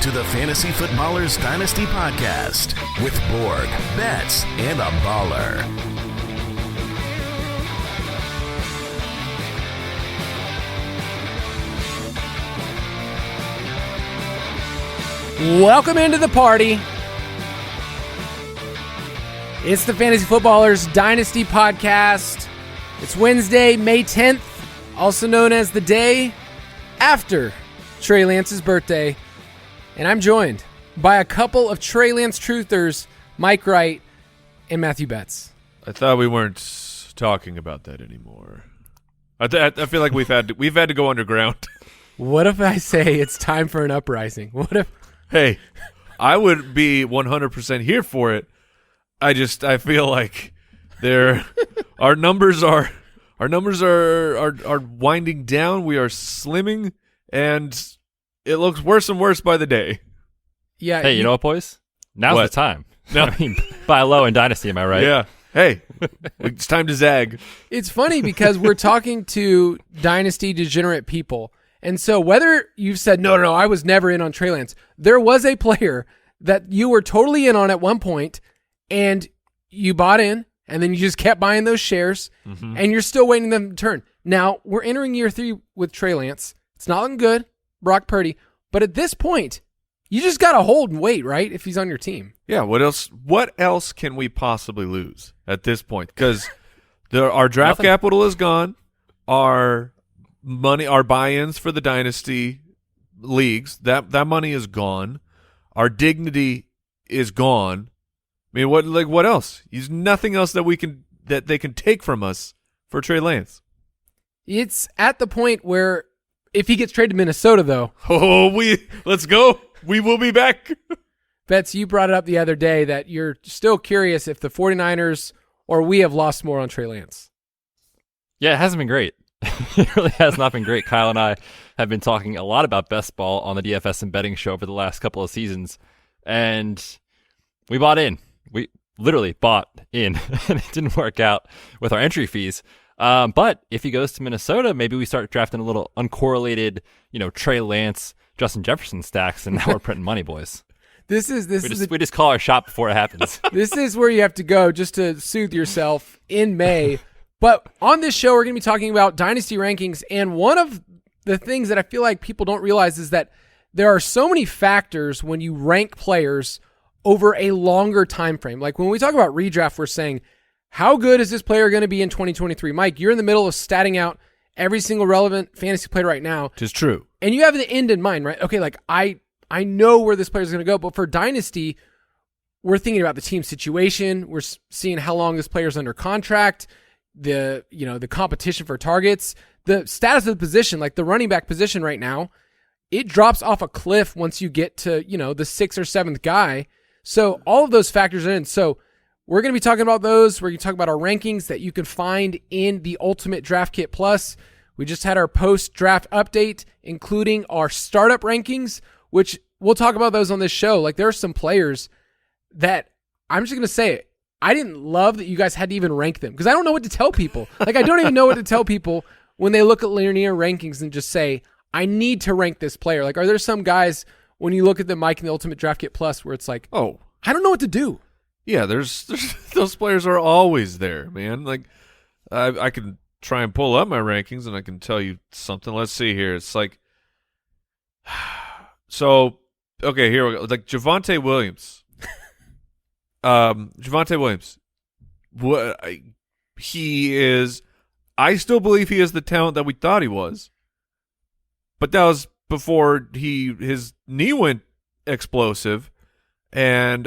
to the Fantasy Footballers Dynasty Podcast with Borg, Betz, and a baller. Welcome into the party. It's the Fantasy Footballers Dynasty Podcast. It's Wednesday, May 10th, also known as the day after Trey Lance's birthday. And I'm joined by a couple of Trey Lance truthers, Mike Wright and Matthew Betz. I thought we weren't talking about that anymore. I feel like we've had to go underground. What if I say it's time for an uprising? What if? Hey, I would be 100% here for it. I feel like our numbers are winding down. We are slimming, and it looks worse and worse by the day. Yeah. Hey, you know what, boys? Now's the time. No. I mean, buy low in Dynasty, am I right? Yeah. Hey, it's time to zag. It's funny because we're talking to Dynasty degenerate people. And so whether you've said, no, I was never in on Trey Lance, there was a player that you were totally in on at one point, and you bought in, and then you just kept buying those shares, and you're still waiting them to turn. Now, we're entering year 3 with Trey Lance. It's not looking good, Brock Purdy, but at this point, you just got to hold and wait, right, if he's on your team. Yeah, what else can we possibly lose at this point? Because our draft capital is gone, our money, our buy-ins for the Dynasty leagues, that money is gone, our dignity is gone. I mean, what else? There's nothing else that they can take from us for Trey Lance. It's at the point where if he gets traded to Minnesota, though. Let's go. We will be back. Betz, you brought it up the other day that you're still curious if the 49ers or we have lost more on Trey Lance. Yeah, it hasn't been great. It really has not been great. Kyle and I have been talking a lot about best ball on the DFS and betting show over the last couple of seasons, and we bought in. We literally bought in, and it didn't work out with our entry fees. But if he goes to Minnesota, maybe we start drafting a little uncorrelated, Trey Lance, Justin Jefferson stacks, and now we're printing money, boys. We just call our shot before it happens. This is where you have to go just to soothe yourself in May. But on this show, we're going to be talking about Dynasty Rankings, and one of the things that I feel like people don't realize is that there are so many factors when you rank players over a longer time frame. Like when we talk about redraft, we're saying, how good is this player going to be in 2023? Mike, you're in the middle of statting out every single relevant fantasy player right now. Which is true. And you have the end in mind, right? Okay, like I know where this player is going to go, but for Dynasty, we're thinking about the team situation. We're seeing how long this player is under contract, the competition for targets, the status of the position, like the running back position right now, it drops off a cliff once you get to, the 6th or 7th guy. So all of those factors are in. So we're going to be talking about those. We're going to talk about our rankings that you can find in the Ultimate Draft Kit Plus. We just had our post-draft update, including our startup rankings, which we'll talk about those on this show. Like there are some players that I'm just going to say it. I didn't love that you guys had to even rank them because I don't know what to tell people. Like I don't even know what to tell people when they look at linear rankings and just say, I need to rank this player. Like, are there some guys when you look at the Mike in the Ultimate Draft Kit Plus where it's like, oh, I don't know what to do. Yeah, there's those players are always there, man. Like I can try and pull up my rankings and I can tell you something. Let's see here. It's like, so, okay, here we go. Like Javonte Williams. Javonte Williams, he is. I still believe he is the talent that we thought he was, but that was before his knee went explosive. And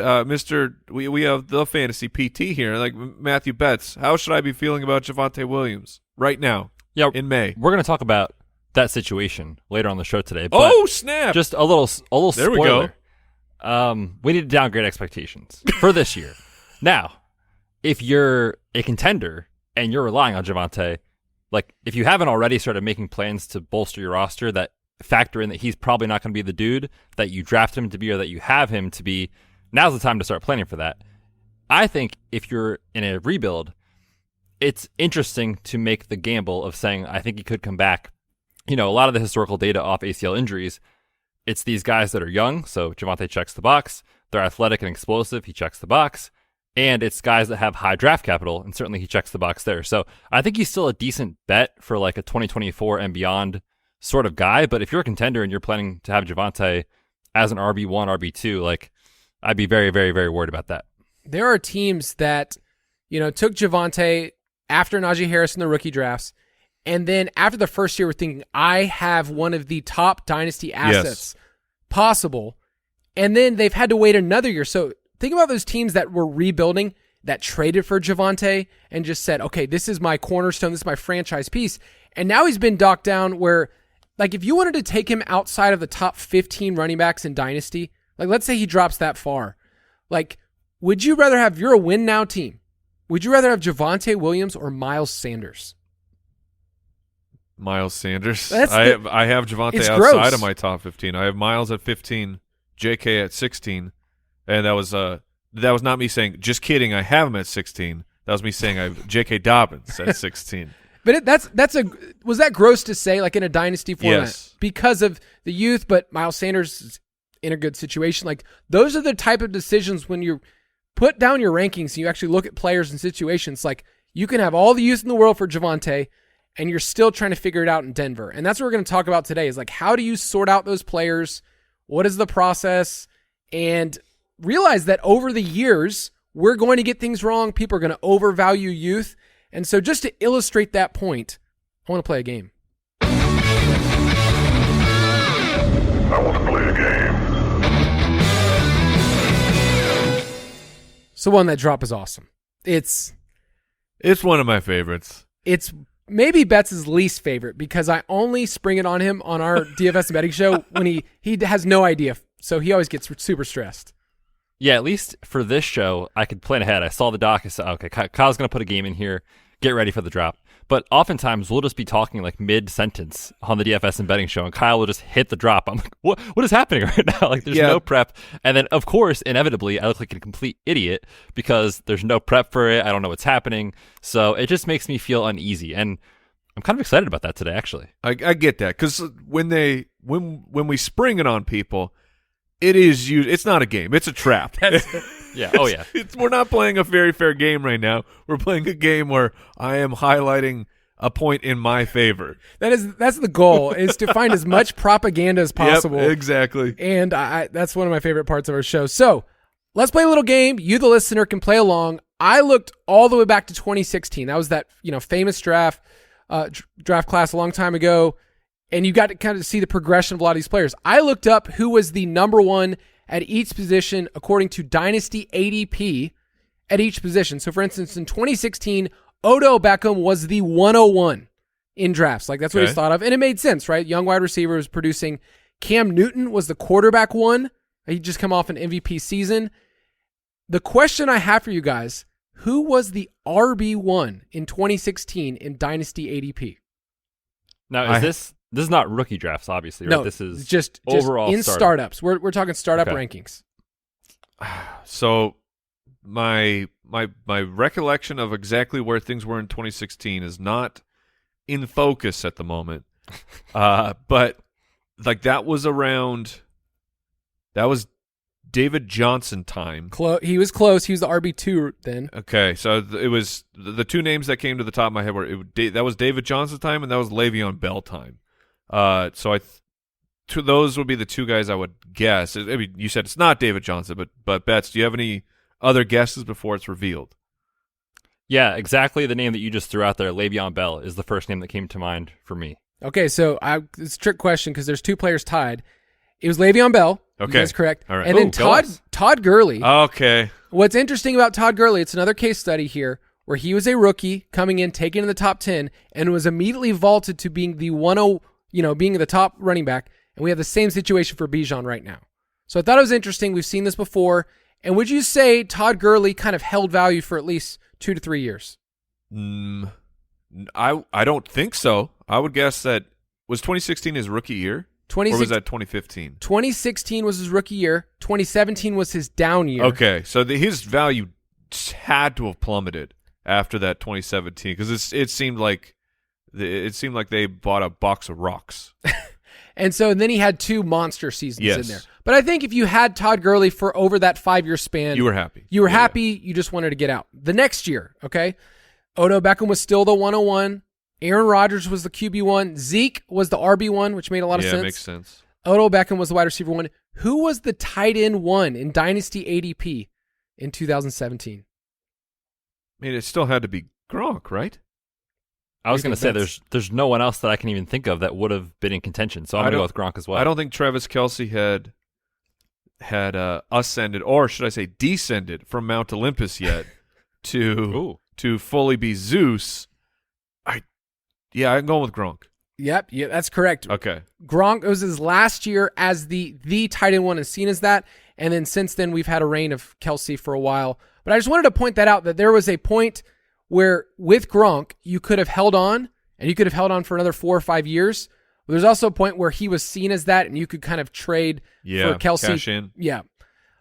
we have the fantasy PT here, like Matthew Betz. How should I be feeling about Javonte Williams right now? Yeah, in May, we're going to talk about that situation later on the show today. But oh snap! Just a little there spoiler. We go. We need to downgrade expectations for this year. Now, if you're a contender and you're relying on Javonte, like if you haven't already started making plans to bolster your roster that factor in that he's probably not going to be the dude that you draft him to be or that you have him to be, now's the time to start planning for that. I think if you're in a rebuild, it's interesting to make the gamble of saying, I think he could come back. A lot of the historical data off ACL injuries it's these guys that are young, so Javonte checks the box. They're athletic and explosive, he checks the box. And it's guys that have high draft capital, and certainly he checks the box there. So I think he's still a decent bet for like a 2024 and beyond sort of guy. But if you're a contender and you're planning to have Javonte as an RB1, RB2, like I'd be very, very, very worried about that. There are teams that, took Javonte after Najee Harris in the rookie drafts, and then after the first year, we're thinking, I have one of the top dynasty assets possible, and then they've had to wait another year. So think about those teams that were rebuilding, that traded for Javonte and just said, okay, this is my cornerstone, this is my franchise piece. And now he's been docked down where, like, if you wanted to take him outside of the top 15 running backs in Dynasty, like, let's say he drops that far. Like, would you rather have, you're a win now team, would you rather have Javonte Williams or Miles Sanders? Miles Sanders. I have Javonte outside gross. of my top 15. I have Miles at 15, JK at 16. And that was not me saying, just kidding, I have him at 16. That was me saying I have J.K. Dobbins at 16. But was that gross to say, like in a dynasty format? Yes. Because of the youth, but Miles Sanders is in a good situation. Like, those are the type of decisions when you put down your rankings and you actually look at players and situations. Like, you can have all the youth in the world for Javonte, and you're still trying to figure it out in Denver. And that's what we're going to talk about today is, like, how do you sort out those players? What is the process? And realize that over the years, we're going to get things wrong. People are going to overvalue youth. And so just to illustrate that point, I want to play a game. I want to play a game. So one, that drop is awesome. It's one of my favorites. It's maybe Betz' least favorite because I only spring it on him on our DFS and betting show when he has no idea. So he always gets super stressed. Yeah, at least for this show, I could plan ahead. I saw the doc. I said, okay, Kyle's going to put a game in here. Get ready for the drop. But oftentimes, we'll just be talking like mid-sentence on the DFS and betting show, and Kyle will just hit the drop. I'm like, what is happening right now? Like, there's no prep. And then, of course, inevitably, I look like a complete idiot because there's no prep for it. I don't know what's happening. So it just makes me feel uneasy. And I'm kind of excited about that today, actually. I get that because when we spring it on people, it's not a game. It's a trap. Yeah. Oh, yeah. We're not playing a very fair game right now. We're playing a game where I am highlighting a point in my favor. That's the goal, is to find as much propaganda as possible. Yep, exactly. And that's one of my favorite parts of our show. So let's play a little game. You, the listener, can play along. I looked all the way back to 2016. That was that famous draft class a long time ago. And you got to kind of see the progression of a lot of these players. I looked up who was the number one at each position according to Dynasty ADP at each position. So, for instance, in 2016, Odell Beckham was the 101 in drafts. Like, that's what he's thought of. And it made sense, right? Young wide receiver was producing. Cam Newton was the quarterback one. He'd just come off an MVP season. The question I have for you guys, who was the RB1 in 2016 in Dynasty ADP? Now, This is not rookie drafts, obviously, right? No, this is just overall in startups. We're talking startup rankings. So my recollection of exactly where things were in 2016 is not in focus at the moment. But like that was David Johnson time. He was close. He was the RB2 then. Okay, so it was the two names that came to the top of my head were that was David Johnson time and that was Le'Veon Bell time. So those would be the two guys I would guess. I mean, you said it's not David Johnson, but Betz, do you have any other guesses before it's revealed? Yeah, exactly the name that you just threw out there, Le'Veon Bell, is the first name that came to mind for me. Okay, so it's a trick question because there's two players tied. It was Le'Veon Bell. Okay. That's correct. All right. And then Todd Gurley. Okay. What's interesting about Todd Gurley, it's another case study here where he was a rookie coming in, taken in the top 10, and was immediately vaulted to being the being the top running back. And we have the same situation for Bijan right now. So I thought it was interesting. We've seen this before. And would you say Todd Gurley kind of held value for at least 2 to 3 years? I don't think so. I would guess that was 2016 his rookie year? Or was that 2015? 2016 was his rookie year. 2017 was his down year. Okay, so his value had to have plummeted after that 2017 because it seemed like they bought a box of rocks. And then he had 2 monster seasons Yes. in there. But I think if you had Todd Gurley for over that 5-year span, You were happy. You were happy. You just wanted to get out. The next year, okay, Odell Beckham was still the 101. Aaron Rodgers was the QB1. Zeke was the RB1, which made a lot of sense. Yeah, makes sense. Odell Beckham was the wide receiver 1. Who was the tight end 1 in Dynasty ADP in 2017? I mean, it still had to be Gronk, right? I was do you going to think, say Betz? there's no one else that I can even think of that would have been in contention. So I'm going to go with Gronk as well. I don't think Travis Kelce had ascended, or should I say descended, from Mount Olympus yet to fully be Zeus. I'm going with Gronk. Yep, yeah, that's correct. Okay. Gronk was his last year as the tight end 1 and seen as that. And then since then, we've had a reign of Kelce for a while. But I just wanted to point that out, that there was a point where with Gronk, you could have held on, and you could have held on for another 4 or 5 years. But there's also a point where he was seen as that, and you could kind of trade for Kelce. Cash in. Yeah.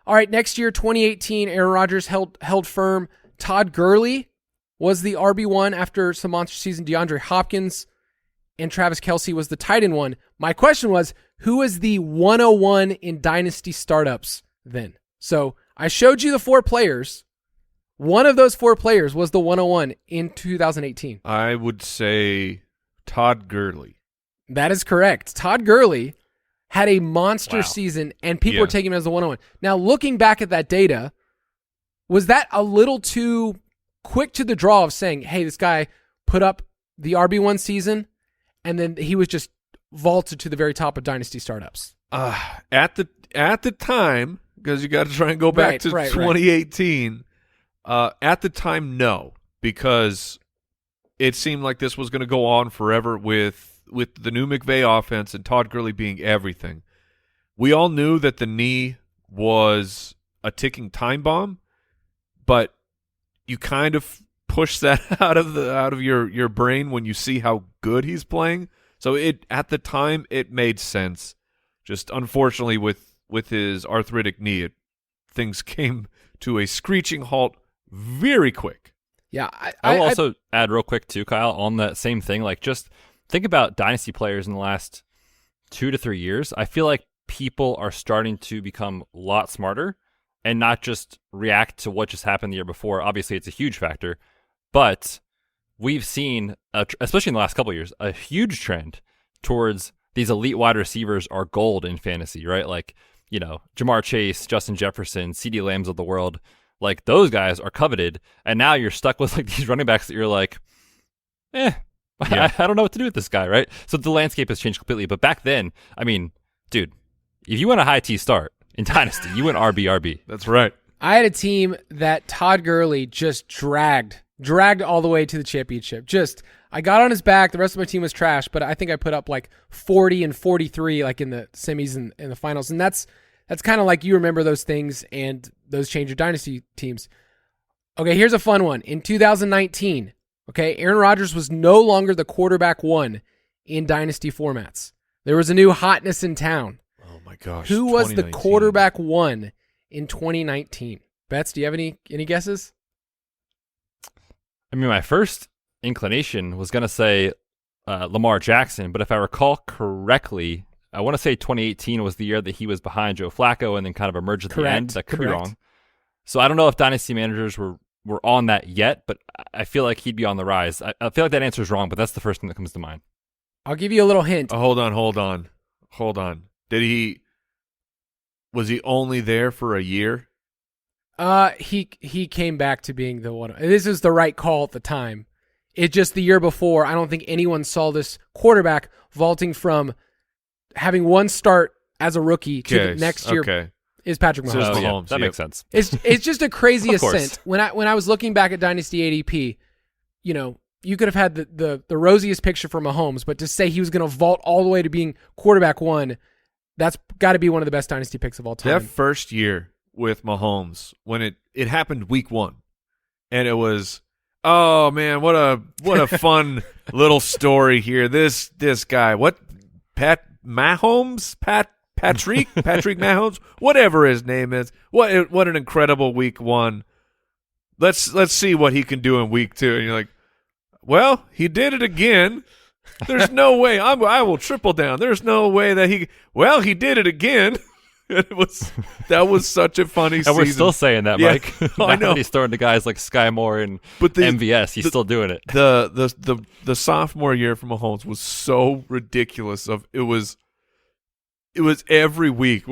All right, next year, 2018, Aaron Rodgers held firm. Todd Gurley was the RB1 after some monster season. DeAndre Hopkins and Travis Kelce was the tight end 1. My question was, who is the 101 in Dynasty startups then? So I showed you the 4 players. One of those 4 players was the 101 in 2018. I would say Todd Gurley. That is correct. Todd Gurley had a monster Wow. season, and people were taking him as the 101. Now, looking back at that data, was that a little too quick to the draw of saying, hey, this guy put up the RB1 season, and then he was just vaulted to the very top of Dynasty startups? At the time, because you got to try and go back to 2018. At the time, no, because it seemed like this was going to go on forever with the new McVay offense and Todd Gurley being everything. We all knew that the knee was a ticking time bomb, but you kind of push that out of your brain when you see how good he's playing. So at the time it made sense. Just unfortunately with his arthritic knee, things came to a screeching halt very quick. Yeah. I will also add real quick too, Kyle, on that same thing. Like, just think about Dynasty players in the last 2 to 3 years. I feel like people are starting to become a lot smarter and not just react to what just happened the year before. Obviously, it's a huge factor, but we've seen, especially in the last couple of years, a huge trend towards these elite wide receivers are gold in fantasy, right? Like, you know, Jamar Chase, Justin Jefferson, CeeDee Lambs of the world. Like, those guys are coveted, and now you're stuck with like these running backs that you're like, I don't know what to do with this guy, right? So the landscape has changed completely. But back then, I mean, dude, if you went a high T start in Dynasty, you went RB. That's right. I had a team that Todd Gurley just dragged all the way to the championship. I got on his back. The rest of my team was trash, but I think I put up like 40 and 43 like in the semis and the finals. And that's kind of like, you remember those things and those change your Dynasty teams. Okay, here's a fun one. In 2019, okay, Aaron Rodgers was no longer the quarterback 1 in Dynasty formats. There was a new hotness in town. Oh my gosh. Who was the 2019. quarterback 1 in 2019? Betz, do you have any guesses? I mean, my first inclination was going to say Lamar Jackson, but if I recall correctly, I want to say 2018 was the year that he was behind Joe Flacco and then kind of emerged at the end. That could be wrong. So I don't know if Dynasty managers were on that yet, but I feel like he'd be on the rise. I feel like that answer is wrong, but that's the first thing that comes to mind. I'll give you a little hint. Hold on. Was he only there for a year? He came back to being the one. This is the right call at the time. It just the year before, I don't think anyone saw this quarterback vaulting from having one start as a rookie to the next year is Patrick Mahomes. So it's Mahomes, That makes sense. It's just a crazy Of course. ascent. When I was looking back at Dynasty ADP, you know, you could have had the rosiest picture for Mahomes, but to say he was going to vault all the way to being quarterback 1, that's got to be one of the best Dynasty picks of all time. That first year with Mahomes, when it happened week 1, and it was, oh man, what a fun little story here. This guy, Patrick Mahomes, whatever his name is. What an incredible week 1. Let's see what he can do in week 2. And you're like, well, he did it again. There's no way. I will triple down. There's no way that he did it again. That was such a funny season. And we're still saying that, Yeah. Mike. I know. He's throwing to guys like Sky Moore and MVS. He's still doing it. The sophomore year from Mahomes was so ridiculous. It was every week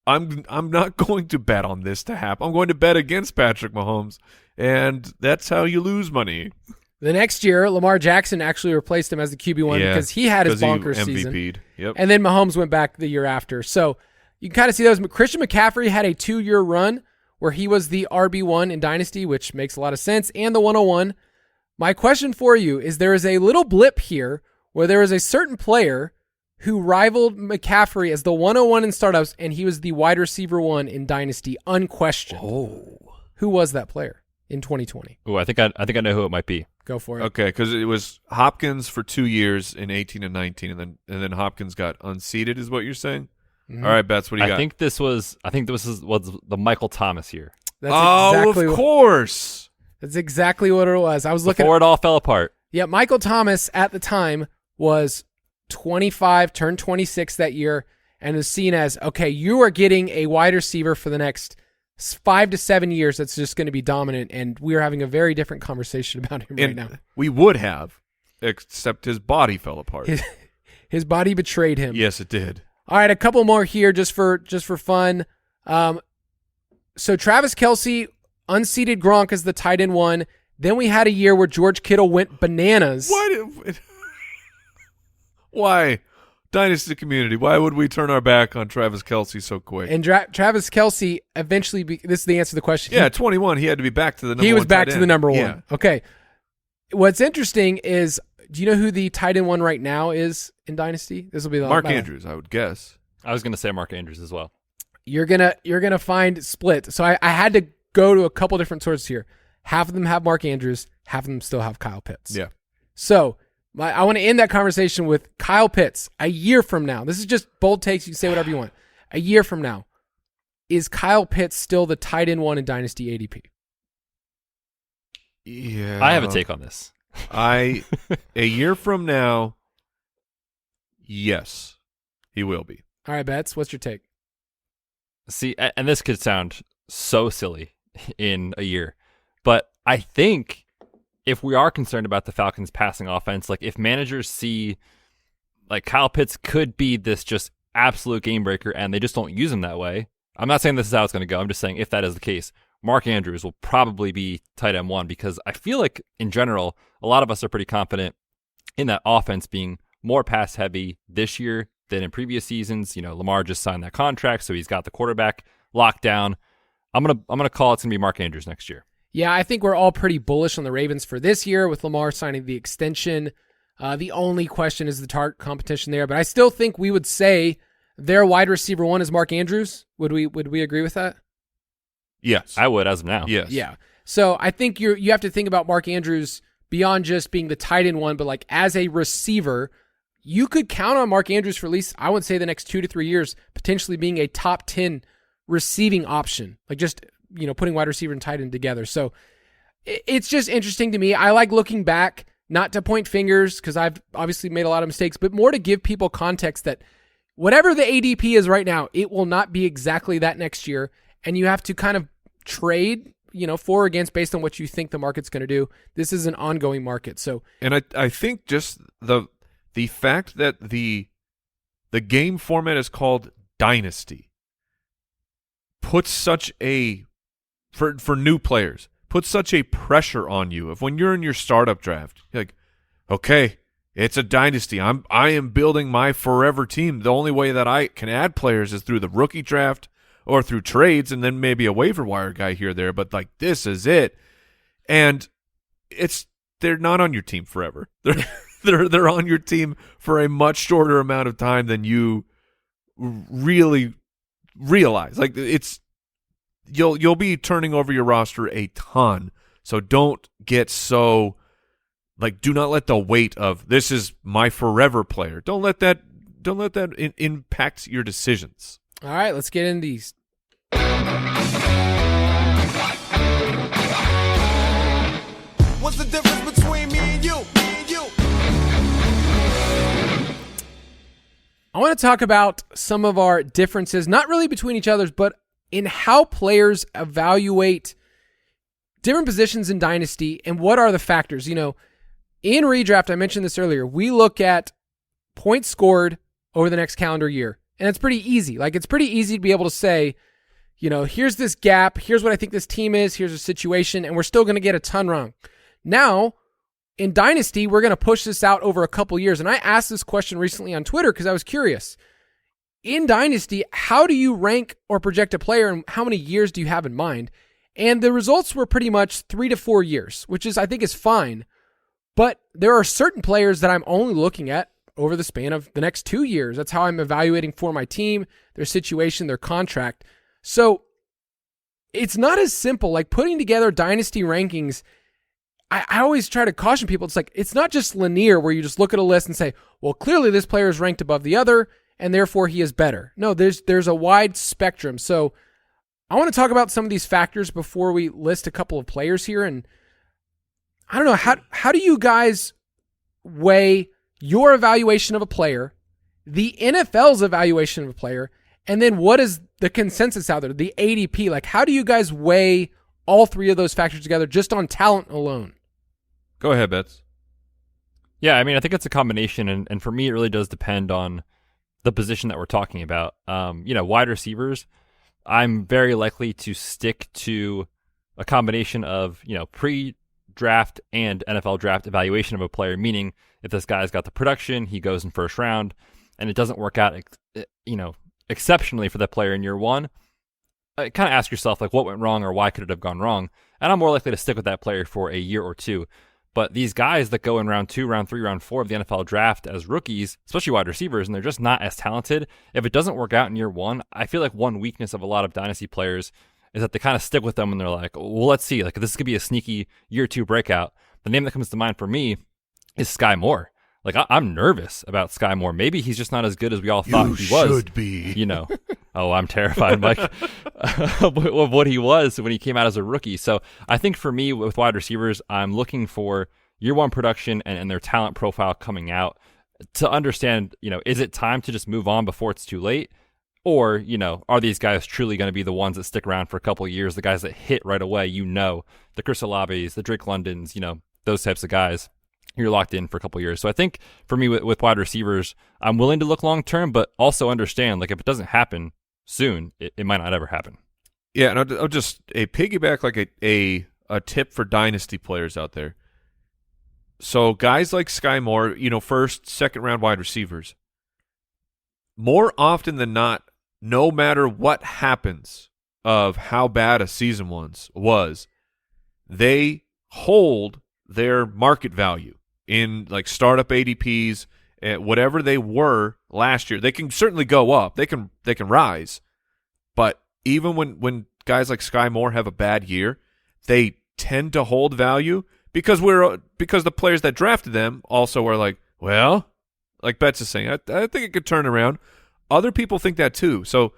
I'm not going to bet on this to happen. I'm going to bet against Patrick Mahomes, and that's how you lose money. The next year, Lamar Jackson actually replaced him as the QB1 because he had his bonkers he season. MVP'd. Yep. And then Mahomes went back the year after. So you can kind of see those. Christian McCaffrey had a 2-year run where he was the RB1 in Dynasty, which makes a lot of sense, and the 101. My question for you is there is a little blip here where there is a certain player who rivaled McCaffrey as the 101 in startups, and he was the wide receiver 1 in Dynasty, unquestioned. Oh. Who was that player in 2020? Oh, I think I know who it might be. Go for it. Okay, because it was Hopkins for 2 years in 18 and 19, and then Hopkins got unseated, is what you're saying? Mm-hmm. All right, Betz, what do you got? I think this was the Michael Thomas year. That's exactly of course. That's exactly what it was. I was looking Before it all fell apart. Yeah, Michael Thomas at the time was 25, turned 26 that year, and is seen as, okay, you are getting a wide receiver for the next 5 to 7 years that's just going to be dominant, and we are having a very different conversation about him right now. We would have, except his body fell apart. His body betrayed him. Yes, it did. All right, a couple more here just for fun. So Travis Kelce unseated Gronk as the tight end 1. Then we had a year where George Kittle went bananas. Why? Dynasty community, why would we turn our back on Travis Kelce so quick? And Travis Kelce eventually, this is the answer to the question. Yeah, 21, he had to be back to the number 1 He was back tight to end. the number 1. Yeah. Okay. What's interesting is, do you know who the tight end 1 right now is in Dynasty? This will be the Mark Andrews, I would guess. I was going to say Mark Andrews as well. You're gonna find split. So I had to go to a couple different sources here. Half of them have Mark Andrews, half of them still have Kyle Pitts. Yeah. So I want to end that conversation with Kyle Pitts. A year from now, this is just bold takes. You can say whatever you want. A year from now, is Kyle Pitts still the tight end 1 in Dynasty ADP? Yeah. I have a take on this. A year from now, yes, he will be. All right, Betz, what's your take? See, and this could sound so silly in a year, but I think if we are concerned about the Falcons' passing offense, like if managers see like Kyle Pitts could be this just absolute game breaker and they just don't use him that way. I'm not saying this is how it's going to go. I'm just saying if that is the case, Mark Andrews will probably be tight end 1 because I feel like in general, a lot of us are pretty confident in that offense being more pass heavy this year than in previous seasons. You know, Lamar just signed that contract, so he's got the quarterback locked down. I'm gonna call it's gonna be Mark Andrews next year. Yeah, I think we're all pretty bullish on the Ravens for this year with Lamar signing the extension. The only question is the target competition there, but I still think we would say their wide receiver 1 is Mark Andrews. Would we agree with that? Yes. I would as of now. Yes. Yeah. So I think you have to think about Mark Andrews beyond just being the tight end 1, but like as a receiver, you could count on Mark Andrews for at least, I would say, the next 2 to 3 years, potentially being a top 10 receiving option, like just, putting wide receiver and tight end together. So it's just interesting to me. I like looking back, not to point fingers because I've obviously made a lot of mistakes, but more to give people context that whatever the ADP is right now, it will not be exactly that next year. And you have to kind of trade, for or against based on what you think the market's going to do. This is an ongoing market. So, and I think just the fact that the game format is called Dynasty puts such a for new players puts such a pressure on you. If when you're in your startup draft, you're like, okay, it's a dynasty. I am building my forever team. The only way that I can add players is through the rookie draft or through trades, and then maybe a waiver wire guy here or there. But like, this is it, and they're not on your team forever. They're on your team for a much shorter amount of time than you really realize. Like you'll be turning over your roster a ton. So don't get so do not let the weight of this is my forever player. Don't let that impact your decisions. all right, let's get into these. What's the difference between me and you? I want to talk about some of our differences, not really between each other's, but in how players evaluate different positions in Dynasty and what are the factors. In redraft, I mentioned this earlier, we look at points scored over the next calendar year. And it's pretty easy. It's pretty easy to be able to say, here's this gap, here's what I think this team is, here's a situation, and we're still going to get a ton wrong. Now, in Dynasty, we're going to push this out over a couple years. And I asked this question recently on Twitter because I was curious. In Dynasty, how do you rank or project a player and how many years do you have in mind? And the results were pretty much 3 to 4 years, which I think is fine. But there are certain players that I'm only looking at over the span of the next 2 years. That's how I'm evaluating for my team, their situation, their contract. So it's not as simple. Putting together Dynasty rankings, I always try to caution people. It's not just linear where you just look at a list and say, well, clearly this player is ranked above the other and therefore he is better. No, there's a wide spectrum. So I want to talk about some of these factors before we list a couple of players here. And I don't know, how do you guys weigh your evaluation of a player, the NFL's evaluation of a player, and then what is the consensus out there, the ADP? How do you guys weigh all three of those factors together just on talent alone? Go ahead, Betz. Yeah, I think it's a combination, and for me, it really does depend on the position that we're talking about. Wide receivers, I'm very likely to stick to a combination of, pre-draft and NFL draft evaluation of a player, meaning if this guy's got the production, he goes in first round, and it doesn't work out, exceptionally for that player in year one, kind of ask yourself, what went wrong or why could it have gone wrong? And I'm more likely to stick with that player for a year or two. But these guys that go in round 2, round 3, round 4 of the NFL draft as rookies, especially wide receivers, and they're just not as talented, if it doesn't work out in year one, I feel like one weakness of a lot of Dynasty players is that they kind of stick with them and they're like, well, let's see, this could be a sneaky year 2 breakout. The name that comes to mind for me is Sky Moore. I'm nervous about Sky Moore. Maybe he's just not as good as we all thought he was. You should be. Oh, I'm terrified, Mike, of what he was when he came out as a rookie. So I think for me, with wide receivers, I'm looking for year one production and their talent profile coming out to understand, is it time to just move on before it's too late? Or, are these guys truly going to be the ones that stick around for a couple of years, the guys that hit right away, the Chris Olaves, the Drake Londons, those types of guys. You're locked in for a couple of years. So I think for me with wide receivers, I'm willing to look long term, but also understand if it doesn't happen soon, it might not ever happen. Yeah, and I'll just a piggyback a tip for Dynasty players out there. So guys like Sky Moore, first, second round wide receivers, more often than not, no matter what happens of how bad a season was, they hold their market value in startup ADPs, whatever they were last year. They can certainly go up. They can rise. But even when guys like Sky Moore have a bad year, they tend to hold value because the players that drafted them also are like Betz is saying, I think it could turn around. Other people think that too. So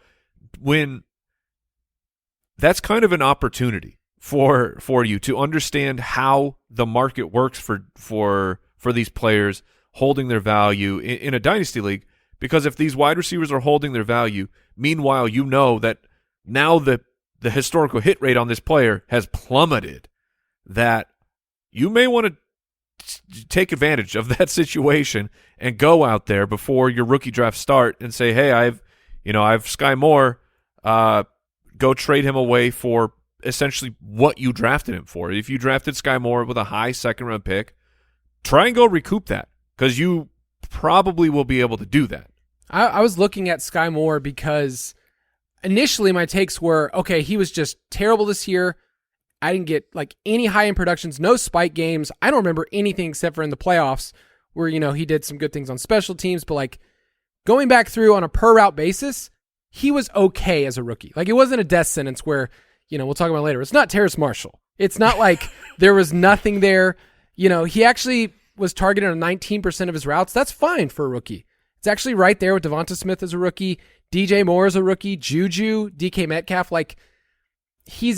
that's kind of an opportunity for you to understand how the market works for these players holding their value in a Dynasty league, because if these wide receivers are holding their value, meanwhile that now the historical hit rate on this player has plummeted, that you may want to take advantage of that situation and go out there before your rookie draft start and say, hey, I've Sky Moore, go trade him away for essentially what you drafted him for. If you drafted Sky Moore with a high second-round pick, try and go recoup that, because you probably will be able to do that. I was looking at Sky Moore because initially my takes were, okay, he was just terrible this year. I didn't get any high-end productions, no spike games. I don't remember anything except for in the playoffs where, he did some good things on special teams, but going back through on a per-route basis, he was okay as a rookie. It wasn't a death sentence where, we'll talk about it later. It's not Terrace Marshall. It's not like there was nothing there. He actually was targeted on 19% of his routes. That's fine for a rookie. It's actually right there with Devonta Smith as a rookie, DJ Moore as a rookie, Juju, DK Metcalf. He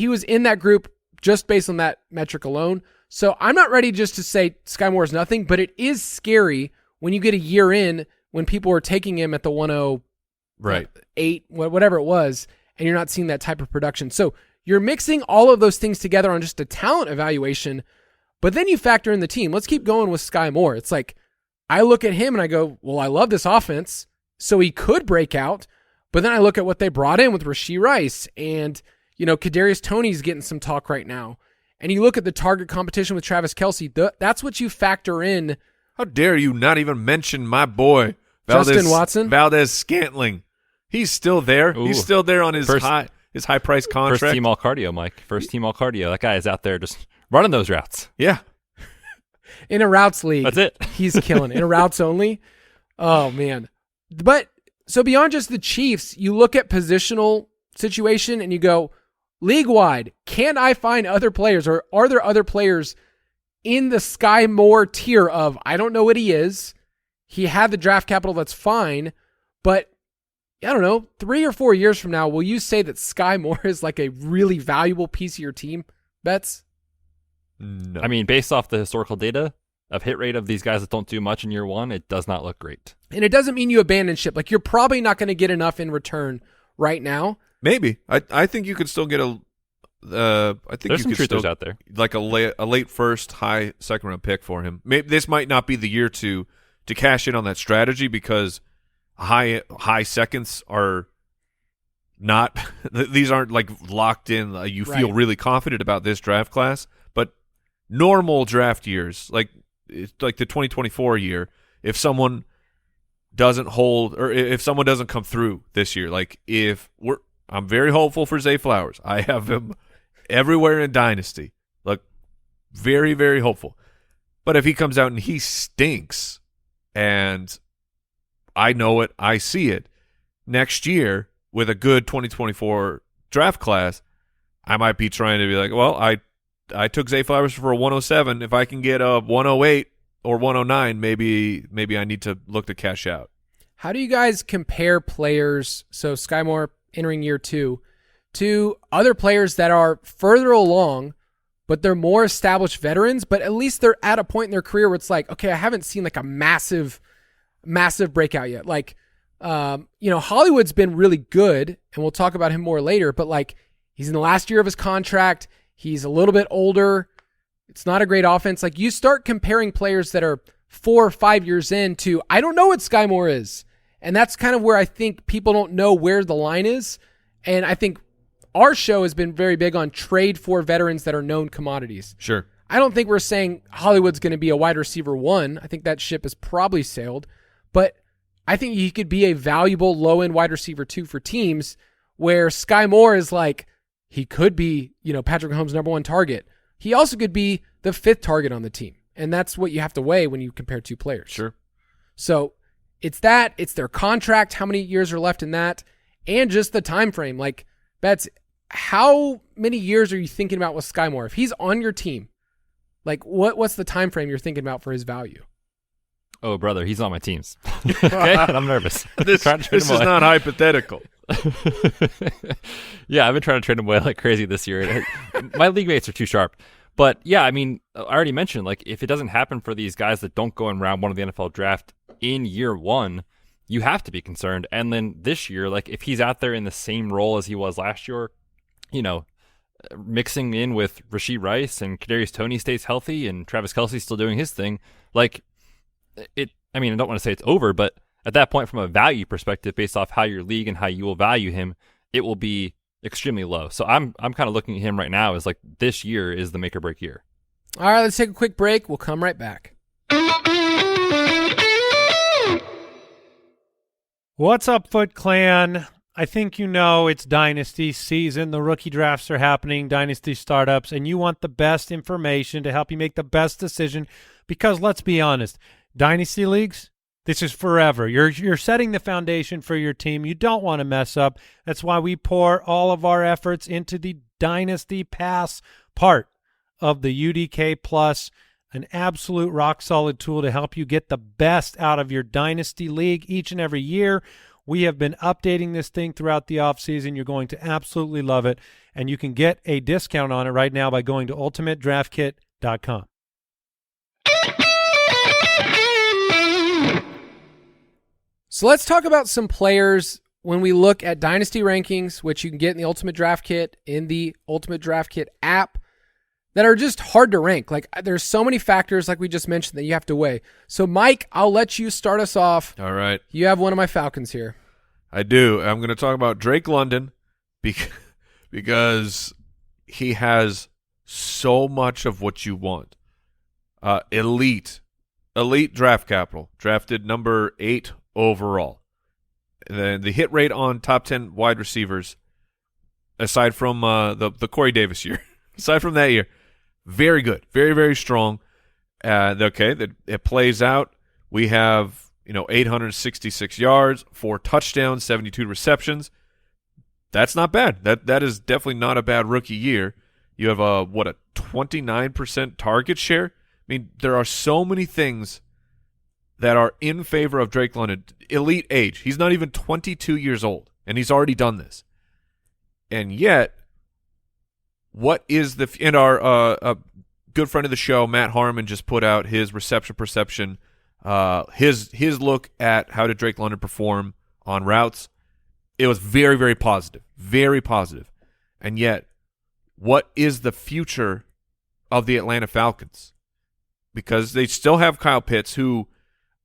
was in that group just based on that metric alone. So I'm not ready just to say Sky Moore is nothing, but it is scary when you get a year in when people were taking him at the 108, whatever it was, and you're not seeing that type of production. So you're mixing all of those things together on just a talent evaluation, but then you factor in the team. Let's keep going with Sky Moore. It's like, I look at him and I go, well, I love this offense, so he could break out, but then I look at what they brought in with Rashee Rice, and, Kadarius Toney's getting some talk right now. And you look at the target competition with Travis Kelce, that's what you factor in. How dare you not even mention my boy, Justin Watson? Valdez-Scantling. He's still there. Ooh. He's still there on his high-price contract. First team all cardio, Mike. First team all cardio. That guy is out there just running those routes. Yeah. In a routes league. That's it. He's killing. In a routes only. Oh, man. But so beyond just the Chiefs, you look at positional situation and you go, league-wide, can I find other players, or are there other players in the Sky Moore tier of, I don't know what he is, he had the draft capital, that's fine, but I don't know, 3 or 4 years from now, will you say that Sky Moore is like a really valuable piece of your team, Betz? No. I mean, based off the historical data of hit rate of these guys that don't do much in year one, it does not look great. And it doesn't mean you abandon ship. Like, you're probably not going to get enough in return right now. Maybe. I think you could still get I think There's some you could truthers still out there. like a late first, high second round pick for him. Maybe this might not be the year to cash in on that strategy, because high seconds are not these aren't like locked in. You feel really confident about this draft class, but normal draft years, like the 2024 year, if someone doesn't hold, or if someone doesn't come through this year, I'm very hopeful for Zay Flowers. I have him everywhere in Dynasty. Like, very, very hopeful. But if he comes out and he stinks, and I know it, I see it, next year with a good 2024 draft class, I might be trying to be like, well, I took Zay Flowers for a 107. If I can get a 108 or 109, maybe I need to look to cash out. How do you guys compare players, so Sky Moore entering year 2, to other players that are further along, but they're more established veterans, but at least they're at a point in their career where it's like, okay, I haven't seen like a massive breakout yet. Like, Hollywood's been really good, and we'll talk about him more later, but like, he's in the last year of his contract. He's a little bit older. It's not a great offense. Like, you start comparing players that are 4 or 5 years into, I don't know what Sky Moore is. And that's kind of where I think people don't know where the line is. And I think our show has been very big on trade for veterans that are known commodities. Sure. I don't think we're saying Hollywood's going to be a wide receiver 1. I think that ship has probably sailed. But I think he could be a valuable low-end wide receiver 2 for teams, where Sky Moore is like, he could be, Patrick Mahomes' number 1 target. He also could be the 5th target on the team. And that's what you have to weigh when you compare 2 players. Sure. So it's their contract, how many years are left in that, and just the time frame. Like, Betz, how many years are you thinking about with Sky Moore? If he's on your team, like, what's the time frame you're thinking about for his value? Oh, brother, he's on my teams. Okay, and I'm nervous. This is not hypothetical. Yeah, I've been trying to trade him away like crazy this year. My league mates are too sharp. But yeah, I mean, I already mentioned, like, if it doesn't happen for these guys that don't go in round 1 of the NFL draft in year 1, you have to be concerned. And then this year, like, if he's out there in the same role as he was last year, mixing in with Rashee Rice and Kadarius Toney stays healthy and Travis Kelce still doing his thing, like, I don't want to say it's over, but at that point, from a value perspective, based off how your league and how you will value him, it will be extremely low. So I'm kind of looking at him right now as like, this year is the make or break year. All right, let's take a quick break. We'll come right back. What's up, Foot Clan? I think it's Dynasty season. The rookie drafts are happening, Dynasty startups, and you want the best information to help you make the best decision, because let's be honest, Dynasty leagues, this is forever. You're setting the foundation for your team. You don't want to mess up. That's why we pour all of our efforts into the Dynasty Pass part of the UDK Plus, an absolute rock-solid tool to help you get the best out of your Dynasty league each and every year. We have been updating this thing throughout the offseason. You're going to absolutely love it, and you can get a discount on it right now by going to ultimatedraftkit.com. So let's talk about some players when we look at Dynasty Rankings, which you can get in the Ultimate Draft Kit, in the Ultimate Draft Kit app, that are just hard to rank. Like, there's so many factors, like we just mentioned, that you have to weigh. So, Mike, I'll let you start us off. All right. You have one of my Falcons here. I do. I'm going to talk about Drake London because he has so much of what you want. Elite draft capital, drafted number 8 overall. And then the hit rate on top 10 wide receivers, aside from the Corey Davis year, aside from that year, very good, very, very strong. It plays out. We have 866 yards, 4 touchdowns, 72 receptions. That's not bad. That is definitely not a bad rookie year. You have a 29% target share. I mean, there are so many things that are in favor of Drake London. Elite age. He's not even 22 years old, and he's already done this. And yet, what is and our good friend of the show, Matt Harmon, just put out his reception perception, his look at how did Drake London perform on routes. It was very, very positive, very positive. And yet, what is the future of the Atlanta Falcons? Because they still have Kyle Pitts, who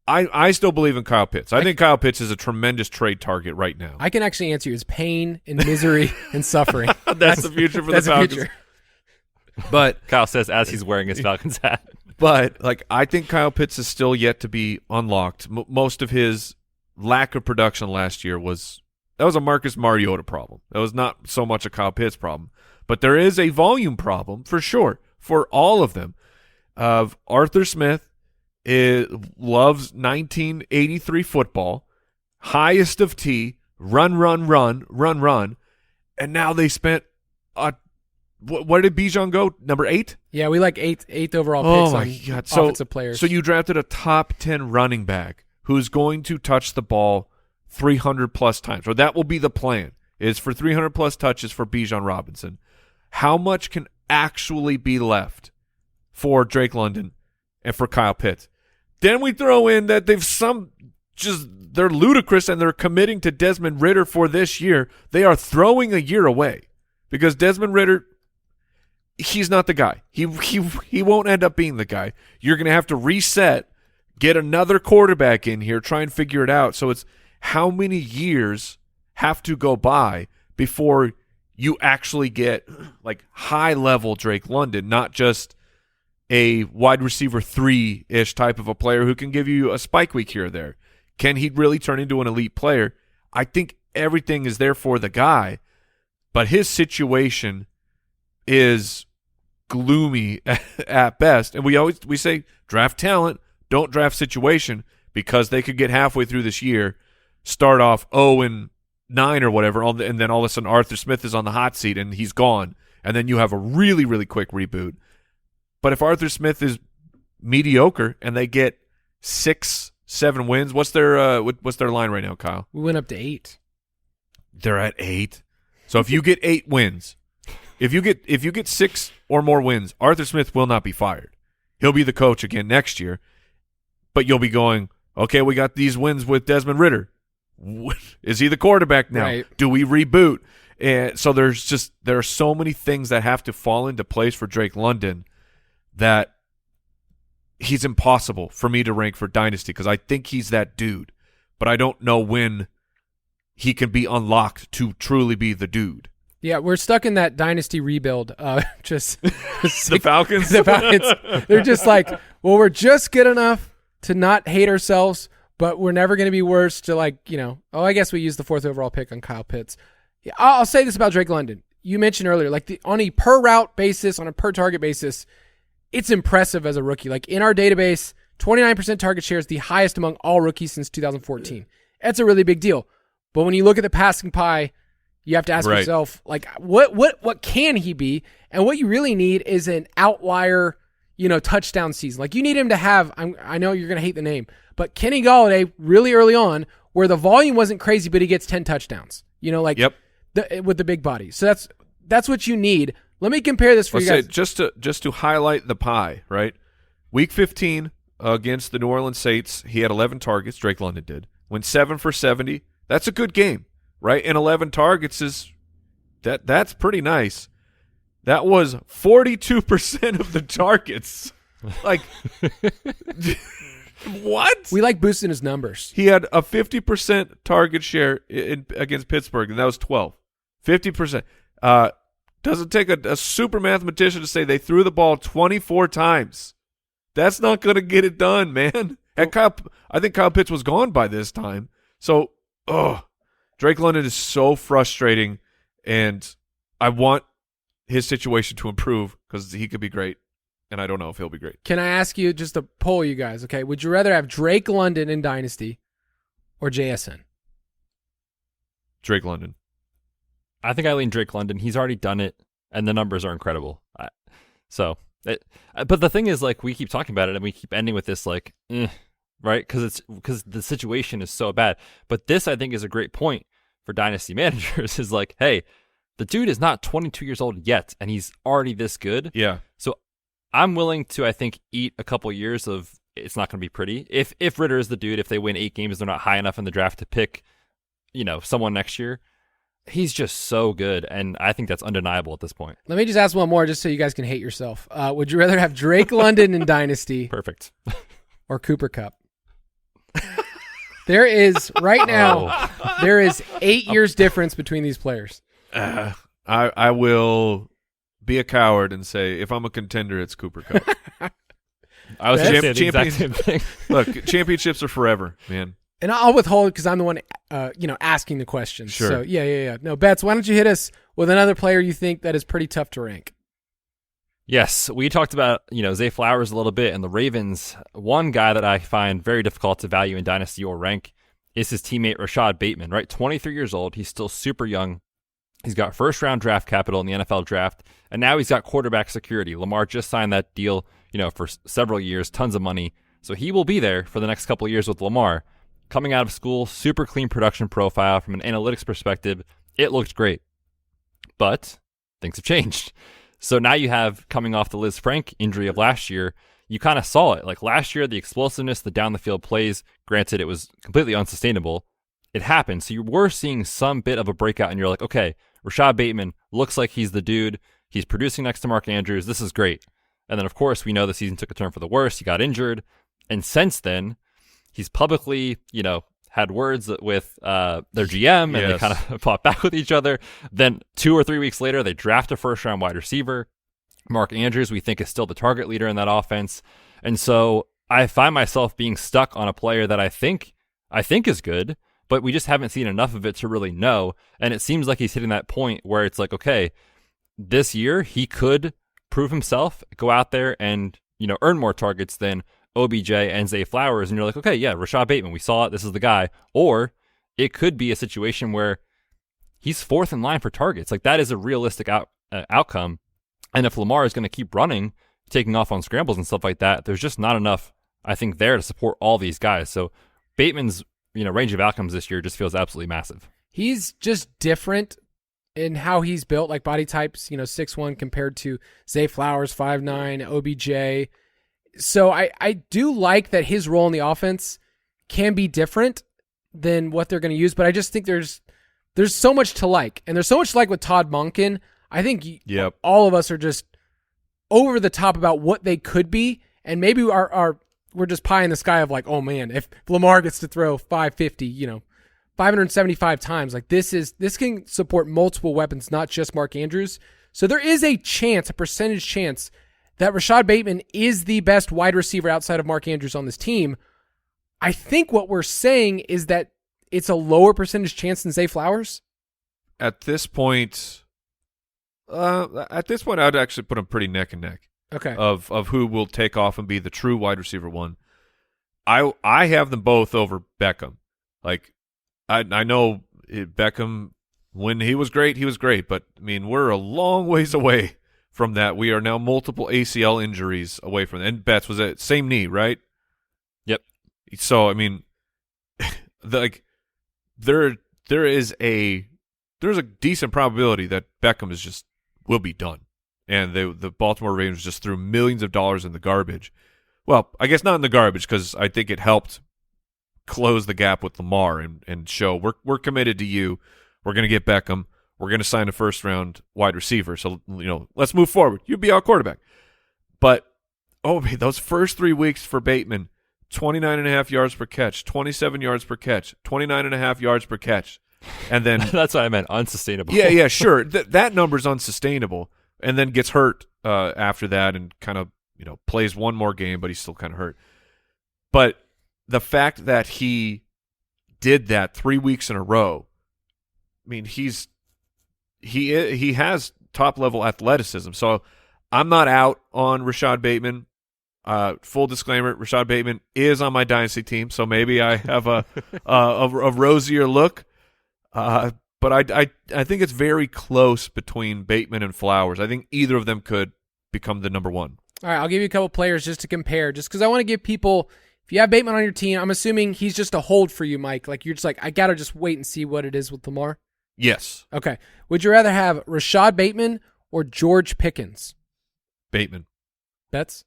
I still believe in Kyle Pitts. I think Kyle Pitts is a tremendous trade target right now. I can actually answer you. It's pain and misery and suffering. That's the future for the Falcons. Future. But Kyle says as he's wearing his Falcons hat. But I think Kyle Pitts is still yet to be unlocked. Most of his lack of production last year was a Marcus Mariota problem. That was not so much a Kyle Pitts problem. But there is a volume problem for sure for all of them. Arthur Smith loves 1983 football, highest of T, run, and now they spent where did Bijan go? Number 8? Yeah, we like eighth overall picks on offensive players. So you drafted a top 10 running back who's going to touch the ball 300-plus times, or that will be the plan, is for 300-plus touches for Bijan Robinson. How much can actually be left for Drake London and for Kyle Pitts? Then we throw in that they're ludicrous and they're committing to Desmond Ridder for this year. They are throwing a year away because Desmond Ridder, he's not the guy. He won't end up being the guy. You're going to have to reset, get another quarterback in here, try and figure it out. So it's how many years have to go by before you actually get like high-level Drake London, not just a wide receiver 3-ish type of a player who can give you a spike week here or there. Can he really turn into an elite player? I think everything is there for the guy, but his situation is gloomy at best. And we say draft talent, don't draft situation, because they could get halfway through this year, start off 0-9 or whatever, and then all of a sudden Arthur Smith is on the hot seat and he's gone, and then you have a really, really quick reboot. But if Arthur Smith is mediocre and they get 6-7 wins, what's their line right now, Kyle? We went up to 8. They're at 8. So if you get 8 wins, if you get 6 or more wins, Arthur Smith will not be fired. He'll be the coach again next year. But you'll be going, okay, we got these wins with Desmond Ridder. Is he the quarterback now? Right. Do we reboot? And so there are so many things that have to fall into place for Drake London that he's impossible for me to rank for Dynasty because I think he's that dude, but I don't know when he can be unlocked to truly be the dude. Yeah, we're stuck in that Dynasty rebuild. The Falcons? The Falcons. They're just like, well, we're just good enough to not hate ourselves, but we're never going to be worse to I guess we used the 4th overall pick on Kyle Pitts. Yeah, I'll say this about Drake London. You mentioned earlier, on a per route basis, on a per target basis, it's impressive as a rookie. Like in our database, 29% target share is the highest among all rookies since 2014. That's a really big deal. But when you look at the passing pie, you have to ask yourself, what can he be? And what you really need is an outlier, touchdown season. Like you need him to have, I know you're going to hate the name, but Kenny Golladay really early on where the volume wasn't crazy, but he gets 10 touchdowns, Yep. With the big body. So that's what you need. Let me compare this for you guys. Just to highlight the pie, right? Week 15, against the New Orleans Saints, he had 11 targets. Drake London did. Went 7 for 70. That's a good game, right? And 11 targets that's pretty nice. That was 42% of the targets. Like, what? We like boosting his numbers. He had a 50% target share against Pittsburgh, and that was 12. 50%. Doesn't take a super mathematician to say they threw the ball 24 times. That's not going to get it done, man. And I think Kyle Pitts was gone by this time. So, Drake London is so frustrating, and I want his situation to improve because he could be great, and I don't know if he'll be great. Can I ask you just to poll you guys, okay? Would you rather have Drake London in Dynasty or JSN? Drake London. I think I lean Drake London. He's already done it, and the numbers are incredible. But the thing is, like, we keep talking about it, and we keep ending with this, like, right? Because the situation is so bad. But this, I think, is a great point for dynasty managers. Is like, hey, the dude is not 22 years old yet, and he's already this good. Yeah. So I'm willing to, I think, eat a couple years of it's not going to be pretty. If Ritter is the dude, if they win 8 games, they're not high enough in the draft to pick, someone next year. He's just so good, and I think that's undeniable at this point. Let me just ask one more just so you guys can hate yourself. Would you rather have Drake London in Dynasty Perfect. or Cooper Kupp? There is, right now, there is 8 years difference between these players. I will be a coward and say if I'm a contender, it's Cooper Kupp. I was going to say the exact same thing. Look, championships are forever, man. And I'll withhold because I'm the one, asking the questions. Sure. So, yeah. No, Betz, why don't you hit us with another player you think that is pretty tough to rank? Yes, we talked about, Zay Flowers a little bit, and the Ravens. One guy that I find very difficult to value in Dynasty or rank is his teammate Rashad Bateman, right? 23 years old. He's still super young. He's got first-round draft capital in the NFL draft, and now he's got quarterback security. Lamar just signed that deal, for several years, tons of money. So he will be there for the next couple of years with Lamar. Coming out of school, super clean production profile from an analytics perspective. It looked great. But things have changed. So now you have, coming off the Liz Frank injury of last year, you kind of saw it. Like last year, the explosiveness, the down-the-field plays, granted it was completely unsustainable. It happened. So you were seeing some bit of a breakout, and you're like, okay, Rashad Bateman looks like he's the dude. He's producing next to Mark Andrews. This is great. And then, of course, we know the season took a turn for the worse. He got injured. And since then, he's publicly, had words with their GM, and they kind of fought back with each other. Then 2 or 3 weeks later, they draft a first-round wide receiver. Mark Andrews, we think, is still the target leader in that offense. And so I find myself being stuck on a player that I think is good, but we just haven't seen enough of it to really know. And it seems like he's hitting that point where it's like, okay, this year he could prove himself, go out there and, earn more targets than OBJ and Zay Flowers, and you're like, okay, yeah, Rashad Bateman, we saw it, this is the guy. Or it could be a situation where he's fourth in line for targets. Like, that is a realistic outcome. And if Lamar is going to keep running, taking off on scrambles and stuff like that, there's just not enough, I think, there to support all these guys. So Bateman's, range of outcomes this year just feels absolutely massive. He's just different in how he's built, like body types, 6'1" compared to Zay Flowers, 5'9", OBJ. So I do like that his role in the offense can be different than what they're going to use, but I just think there's so much to like. And there's so much to like with Todd Monken. I think all of us are just over the top about what they could be, and maybe we're just pie in the sky of like, oh man, if Lamar gets to throw 550, 575 times, like this can support multiple weapons, not just Mark Andrews. So there is a percentage chance that Rashad Bateman is the best wide receiver outside of Mark Andrews on this team. I think what we're saying is that it's a lower percentage chance than Zay Flowers. At this point, I'd actually put him pretty neck and neck. Okay. Of who will take off and be the true wide receiver one. I have them both over Beckham. Like, I know Beckham, when he was great, but I mean, we're a long ways away from that. We are now multiple ACL injuries away from that. And Betz was at same knee, right? Yep. So I mean, there's a decent probability that Beckham will be done, and the Baltimore Ravens just threw millions of dollars in the garbage. well, I guess not in the garbage because I think it helped close the gap with Lamar and show we're committed to you. We're going to get Beckham. We're going to sign a first-round wide receiver. So, let's move forward. You be our quarterback. But, those first 3 weeks for Bateman, 29.5 yards per catch, 27 yards per catch, 29.5 yards per catch. And then that's what I meant, unsustainable. Yeah, sure. That number's unsustainable. And then gets hurt after that and kind of, plays one more game, but he's still kind of hurt. But the fact that he did that 3 weeks in a row, I mean, he has top-level athleticism. So I'm not out on Rashad Bateman. Full disclaimer, Rashad Bateman is on my Dynasty team, so maybe I have a rosier look. But I think it's very close between Bateman and Flowers. I think either of them could become the number one. All right, I'll give you a couple players just to compare, just because I want to give people, if you have Bateman on your team, I'm assuming he's just a hold for you, Mike. Like, you're just like, I got to just wait and see what it is with Lamar. Yes. Okay. Would you rather have Rashad Bateman or George Pickens? Bateman. Betz?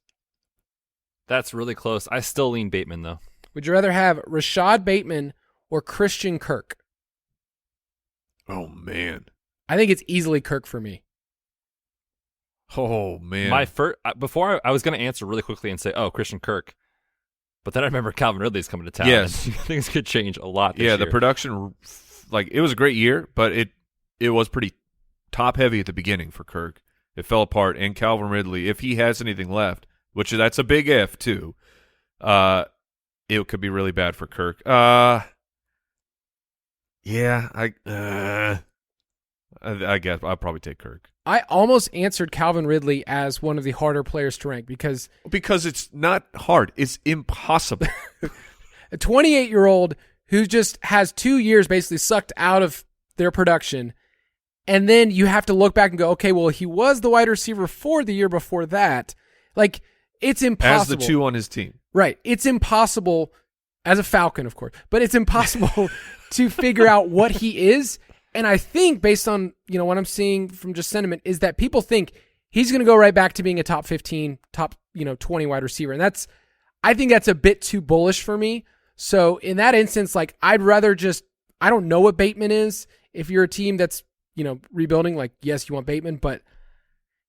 That's really close. I still lean Bateman, though. Would you rather have Rashad Bateman or Christian Kirk? Oh, man. I think it's easily Kirk for me. Oh, man. My first, before I was going to answer really quickly and say, Christian Kirk. But then I remember Calvin Ridley's coming to town. Yes. And things could change a lot this year. The production, it was a great year, but it was pretty top-heavy at the beginning for Kirk. It fell apart. And Calvin Ridley, if he has anything left, which that's a big if, too, it could be really bad for Kirk. I guess I'll probably take Kirk. I almost answered Calvin Ridley as one of the harder players to rank because it's not hard. It's impossible. A 28-year-old who just has 2 years basically sucked out of their production, and then you have to look back and go, okay, well, he was the wide receiver for the year before that. Like, it's impossible. As the two on his team. Right. It's impossible, as a Falcon, of course, but it's impossible to figure out what he is. And I think based on, what I'm seeing from just sentiment is that people think he's going to go right back to being a top 15, top, 20 wide receiver. And I think that's a bit too bullish for me. So in that instance, I'd rather I don't know what Bateman is. If you're a team that's, rebuilding, yes, you want Bateman, but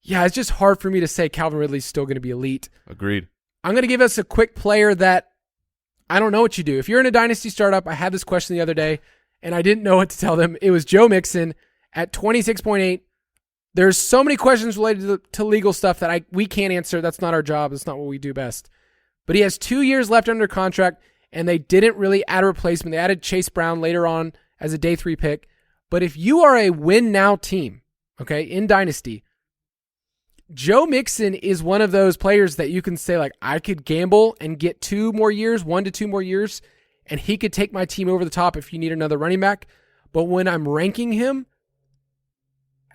yeah, it's just hard for me to say Calvin Ridley's still going to be elite. Agreed. I'm going to give us a quick player that I don't know what you do. If you're in a dynasty startup, I had this question the other day, and I didn't know what to tell them. It was Joe Mixon at 26.8. There's so many questions related to legal stuff that we can't answer. That's not our job. That's not what we do best. But he has 2 years left under contract, and they didn't really add a replacement. They added Chase Brown later on as a day 3 pick. But if you are a win-now team, okay, in Dynasty, Joe Mixon is one of those players that you can say, I could gamble and get 2 more years, 1 to 2 more years, and he could take my team over the top if you need another running back. But when I'm ranking him,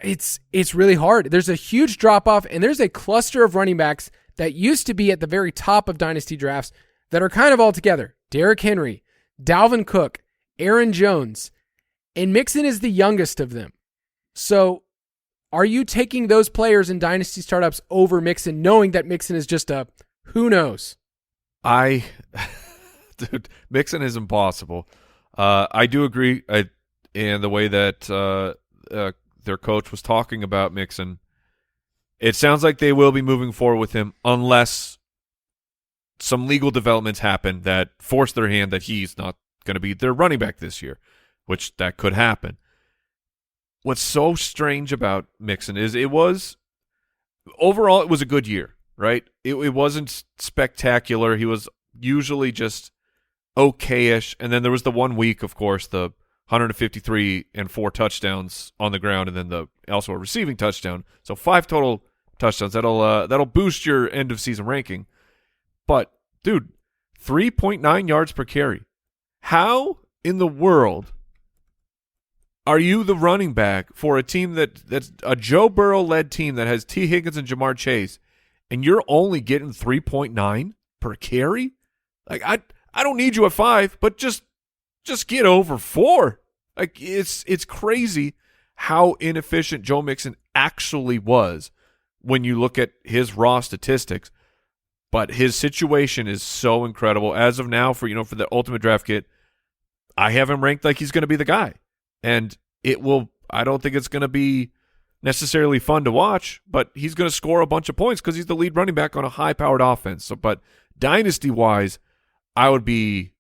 it's really hard. There's a huge drop-off, and there's a cluster of running backs that used to be at the very top of Dynasty drafts that are kind of all together. Derrick Henry, Dalvin Cook, Aaron Jones, and Mixon is the youngest of them. So are you taking those players in Dynasty startups over Mixon, knowing that Mixon is just a who knows? Dude, Mixon is impossible. I do agree. And the way that their coach was talking about Mixon, it sounds like they will be moving forward with him unless some legal developments happen that force their hand that he's not going to be their running back this year, which that could happen. What's so strange about Mixon is overall it was a good year, right? It wasn't spectacular. He was usually just okay-ish. And then there was the 1 week, of course, the 153 and 4 touchdowns on the ground, and then also a receiving touchdown. So 5 total touchdowns. That'll boost your end of season ranking. But dude, 3.9 yards per carry. How in the world are you the running back for a team that's a Joe Burrow led team that has T. Higgins and Jamar Chase, and you're only getting 3.9 per carry? I don't need you at 5, but just get over 4. It's crazy how inefficient Joe Mixon actually was when you look at his raw statistics. but his situation is so incredible. As of now, for the ultimate draft kit, I have him ranked like he's going to be the guy. And I don't think it's going to be necessarily fun to watch, but he's going to score a bunch of points because he's the lead running back on a high-powered offense. So, but dynasty-wise, I would be,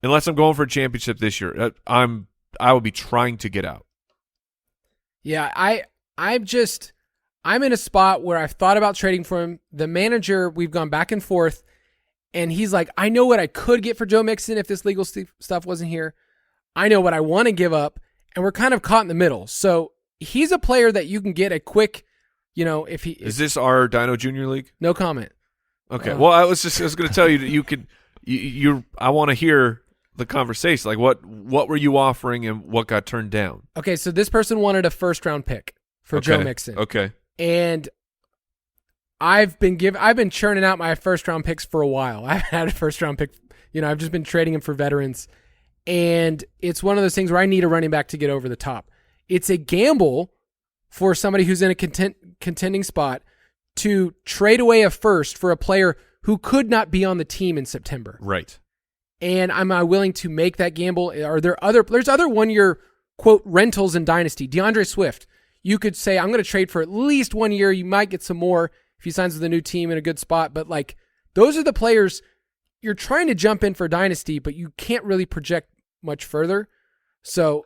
unless I'm going for a championship this year, I would be trying to get out. Yeah, I'm in a spot where I've thought about trading for him. The manager, we've gone back and forth, and he's like, I know what I could get for Joe Mixon if this legal stuff wasn't here. I know what I want to give up, and we're kind of caught in the middle. So he's a player that you can get a quick, if he is this our Dino Junior League? No comment. Okay. Well, I was going to tell you that you could. I want to hear the conversation. Like, what were you offering, and what got turned down? Okay, so this person wanted a first-round pick for Joe Mixon. Okay. And I've been churning out my first-round picks for a while. I haven't had a first-round pick. I've just been trading them for veterans. And it's one of those things where I need a running back to get over the top. It's a gamble for somebody who's in a contending spot to trade away a first for a player who could not be on the team in September. Right. And am I willing to make that gamble? There's other 1 year quote rentals in Dynasty. DeAndre Swift. You could say, I'm going to trade for at least 1 year. You might get some more if he signs with a new team in a good spot. But those are the players you're trying to jump in for Dynasty, but you can't really project much further. So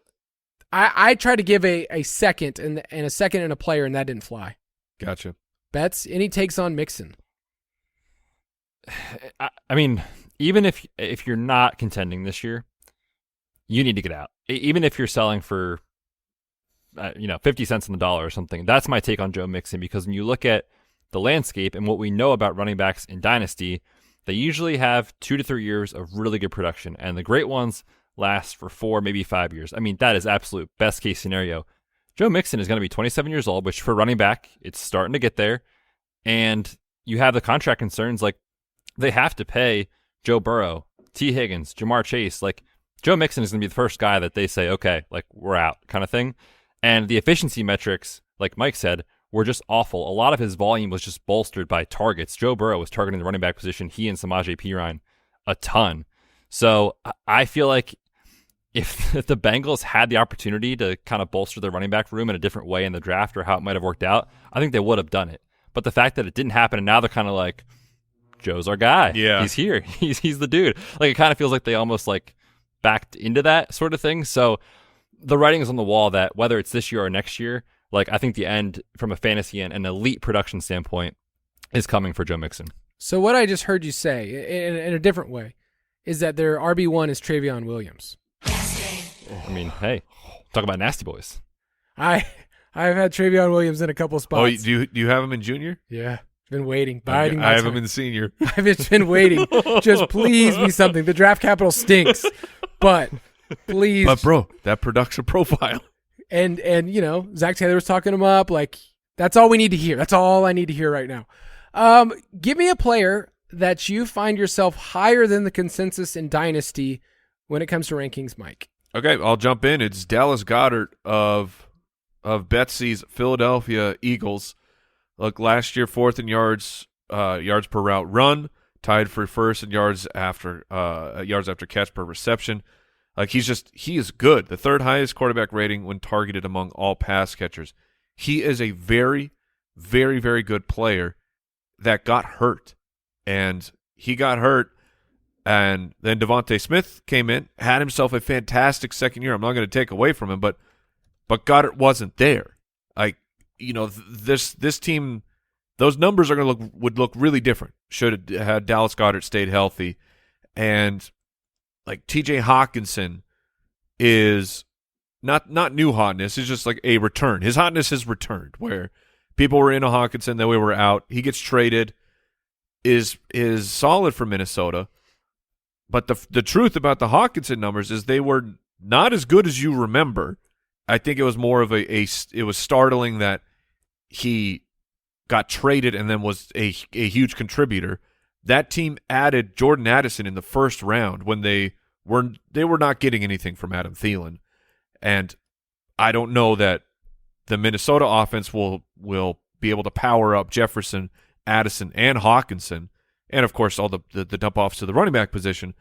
I tried to give a second and a second and a player, and that didn't fly. Gotcha. Betz, any takes on Mixon? I mean, even if you're not contending this year, you need to get out. Even if you're selling for 50 cents on the dollar or something. That's my take on Joe Mixon, because when you look at the landscape and what we know about running backs in Dynasty, they usually have 2 to 3 years of really good production, and the great ones last for 4, maybe 5 years. I mean, that is absolute best case scenario. Joe Mixon is going to be 27 years old, which for running back, it's starting to get there. And you have the contract concerns, like they have to pay Joe Burrow, T. Higgins, Jamar Chase. Like Joe Mixon is going to be the first guy that they say, okay, like we're out kind of thing. And the efficiency metrics, like Mike said, were just awful. A lot of his volume was just bolstered by targets. Joe Burrow was targeting the running back position, he and Samaje Perine, a ton. So I feel like if the Bengals had the opportunity to kind of bolster their running back room in a different way in the draft, or how it might have worked out, I think they would have done it. But the fact that it didn't happen, and now they're kind of like, Joe's our guy. Yeah. He's here. He's the dude. Like, it kind of feels like they almost like backed into that sort of thing. So the writing is on the wall that whether it's this year or next year, like I think the end from a fantasy and an elite production standpoint is coming for Joe Mixon. So what I just heard you say in a different way is that their RB1 is Travion Williams. I mean, hey, talk about nasty boys. I've had Travion Williams in a couple spots. Oh, do you have him in junior? Yeah. Been waiting, biding my I have time. him in senior. I've just been waiting. Just please be something. The draft capital stinks, but please. But bro, that production profile. And Zach Taylor was talking him up. Like, that's all we need to hear. That's all I need to hear right now. Give me a player that you find yourself higher than the consensus in Dynasty when it comes to rankings, Mike. Okay, I'll jump in. It's Dallas Goedert of Betsy's Philadelphia Eagles. Look, last year, 4th in yards per route run, tied for first in yards after catch per reception. Like he is good. The 3rd highest quarterback rating when targeted among all pass catchers. He is a very, very, very good player that got hurt, and he got hurt. And then Devontae Smith came in, had himself a fantastic second year. I'm not going to take away from him, but Goddard wasn't there. Like, this team, those numbers would look really different should it had Dallas Goedert stayed healthy. And like TJ Hawkinson is not new hotness. It's just like a return. His hotness has returned, where people were into Hawkinson, then we were out. He gets traded, is solid for Minnesota. But the truth about the Hawkinson numbers is they were not as good as you remember. I think it was more of it was startling that he got traded and then was a huge contributor. That team added Jordan Addison in the 1st round when they were not getting anything from Adam Thielen. And I don't know that the Minnesota offense will be able to power up Jefferson, Addison, and Hawkinson and of course all the dump offs to the running back position.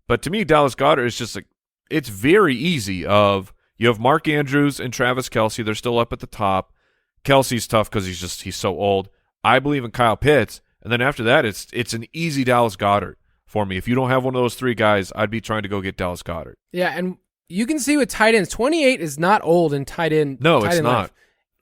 But to me, Dallas Goedert is just like, it's very easy. You have Mark Andrews and Travis Kelce. They're still up at the top. Kelsey's tough because he's so old. I believe in Kyle Pitts, and then after that, it's an easy Dallas Goedert for me. If you don't have one of those three guys, I'd be trying to go get Dallas Goedert. Yeah, and you can see with tight ends, 28 is not old in tight end. No, tight it's end not. life.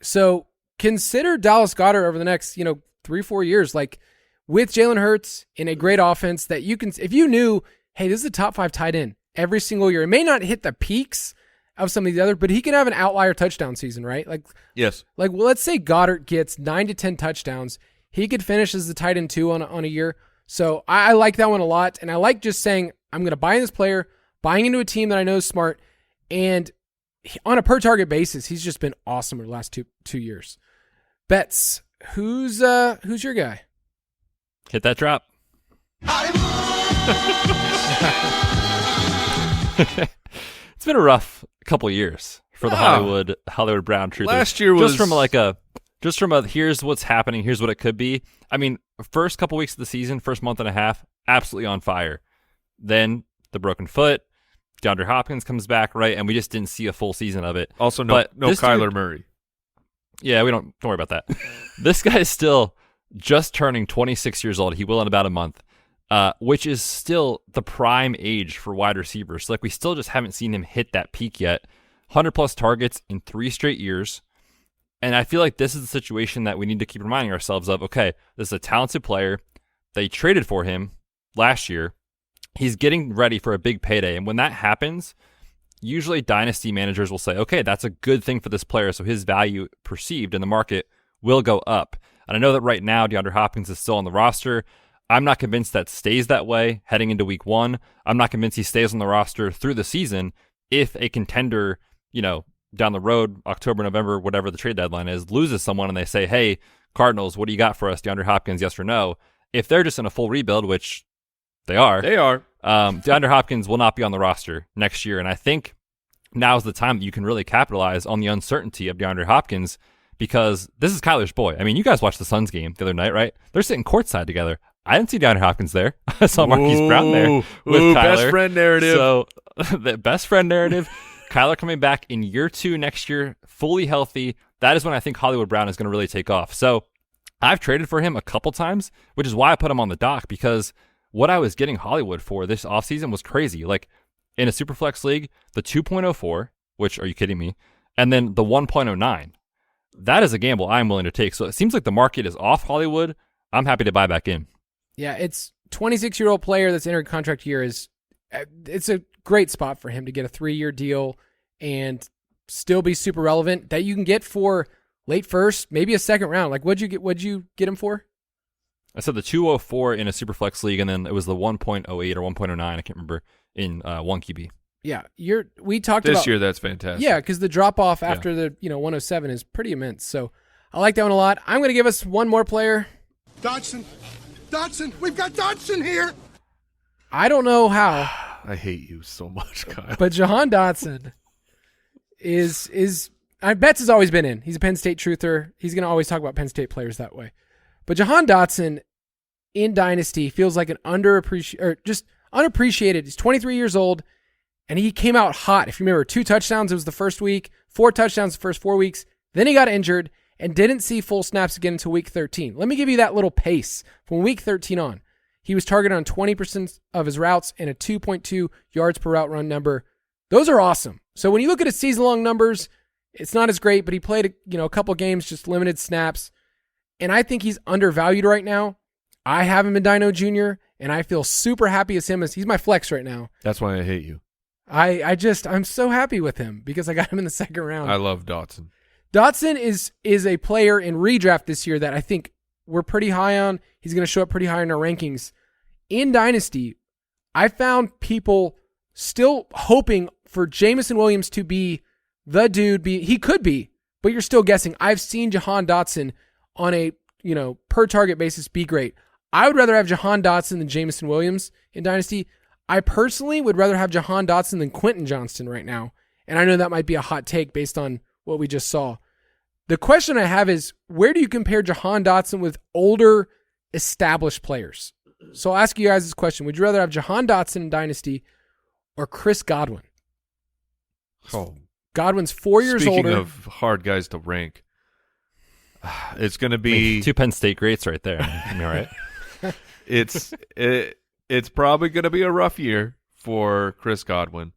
So consider Dallas Goedert over the next 3-4 years, like with Jalen Hurts in a great offense that you can. If you knew, hey, this is a top 5 tight end every single year, it may not hit the peaks of some of the other, but he can have an outlier touchdown season, right? Like, yes. Like, well, let's say Goddard gets 9 to 10 touchdowns. He could finish as the tight end 2 on a year. So I like that one a lot. And I like just saying, I'm going to buy in this player, buying into a team that I know is smart. And on a per target basis, he's just been awesome over the last two years. Betz, who's your guy? Hit that drop. It's been a rough couple of years for the Hollywood Brown truthers. Last year was just from a here's what's happening, here's what it could be. I mean, first couple weeks of the season, first month and a half, absolutely on fire. Then the broken foot, DeAndre Hopkins comes back, right? And we just didn't see a full season of it. Also, no Kyler Murray. Yeah, don't worry about that. This guy is still just turning 26 years old. He will in about a month. Which is still the prime age for wide receivers. Like, we still just haven't seen him hit that peak yet. 100-plus targets in 3 straight years. And I feel like this is the situation that we need to keep reminding ourselves of. Okay, this is a talented player. They traded for him last year. He's getting ready for a big payday. And when that happens, usually dynasty managers will say, okay, that's a good thing for this player, so his value perceived in the market will go up. And I know that right now DeAndre Hopkins is still on the roster. I'm not convinced that stays that way heading into week 1. I'm not convinced he stays on the roster through the season if a contender, down the road, October, November, whatever the trade deadline is, loses someone and they say, hey, Cardinals, what do you got for us, DeAndre Hopkins, yes or no? If they're just in a full rebuild, which they are. DeAndre Hopkins will not be on the roster next year. And I think now's the time that you can really capitalize on the uncertainty of DeAndre Hopkins, because this is Kyler's boy. I mean, you guys watched the Suns game the other night, right? They're sitting courtside together. I didn't see DeAndre Hopkins there. I saw Marquise Brown there with Kyler. Best friend narrative. So the best friend narrative. Kyler coming back in year 2 next year, fully healthy. That is when I think Hollywood Brown is going to really take off. So I've traded for him a couple times, which is why I put him on the dock, because what I was getting Hollywood for this offseason was crazy. Like, in a Superflex league, the 2.04, which, are you kidding me? And then the 1.09. That is a gamble I'm willing to take. So it seems like the market is off Hollywood. I'm happy to buy back in. Yeah, it's 26-year-old player that's entered contract year it's a great spot for him to get a 3-year deal and still be super relevant that you can get for late first, maybe a second round. Like, what'd you get him for? I said the 204 in a Superflex league, and then it was the 1.08 or 1.09, I can't remember, in 1QB. Yeah, we talked this about year. That's fantastic. Yeah, because the drop off after the 107 is pretty immense. So I like that one a lot. I'm going to give us one more player. Dotson, we've got Dotson here. I don't know how. I hate you so much, Kyle. But Jahan Dotson Betz has always been in. He's a Penn State truther. He's going to always talk about Penn State players that way. But Jahan Dotson in Dynasty feels like an unappreciated. He's 23 years old, and he came out hot. If you remember, 2 touchdowns, it was the first week, 4 touchdowns the first 4 weeks. Then he got injured and didn't see full snaps again until week 13. Let me give you that little pace from week 13 on. He was targeted on 20% of his routes and a 2.2 yards per route run number. Those are awesome. So when you look at his season-long numbers, it's not as great, but he played a couple games, just limited snaps. And I think he's undervalued right now. I have him in Dino Jr., and I feel super happy as him. He's my flex right now. That's why I hate you. I'm so happy with him because I got him in the second round. I love Dotson. Dotson is a player in redraft this year that I think we're pretty high on. He's going to show up pretty high in our rankings. In Dynasty, I found people still hoping for Jameson Williams to be the dude. He could be, but you're still guessing. I've seen Jahan Dotson on a per target basis be great. I would rather have Jahan Dotson than Jameson Williams in Dynasty. I personally would rather have Jahan Dotson than Quentin Johnston right now. And I know that might be a hot take based on what we just saw. The question I have is, where do you compare Jahan Dotson with older, established players? So I'll ask you guys this question. Would you rather have Jahan Dotson in Dynasty or Chris Godwin? Oh, Godwin's 4 years speaking older. of hard guys to rank, it's going to be two Penn State greats right there. Am I right? it's probably going to be a rough year for Chris Godwin,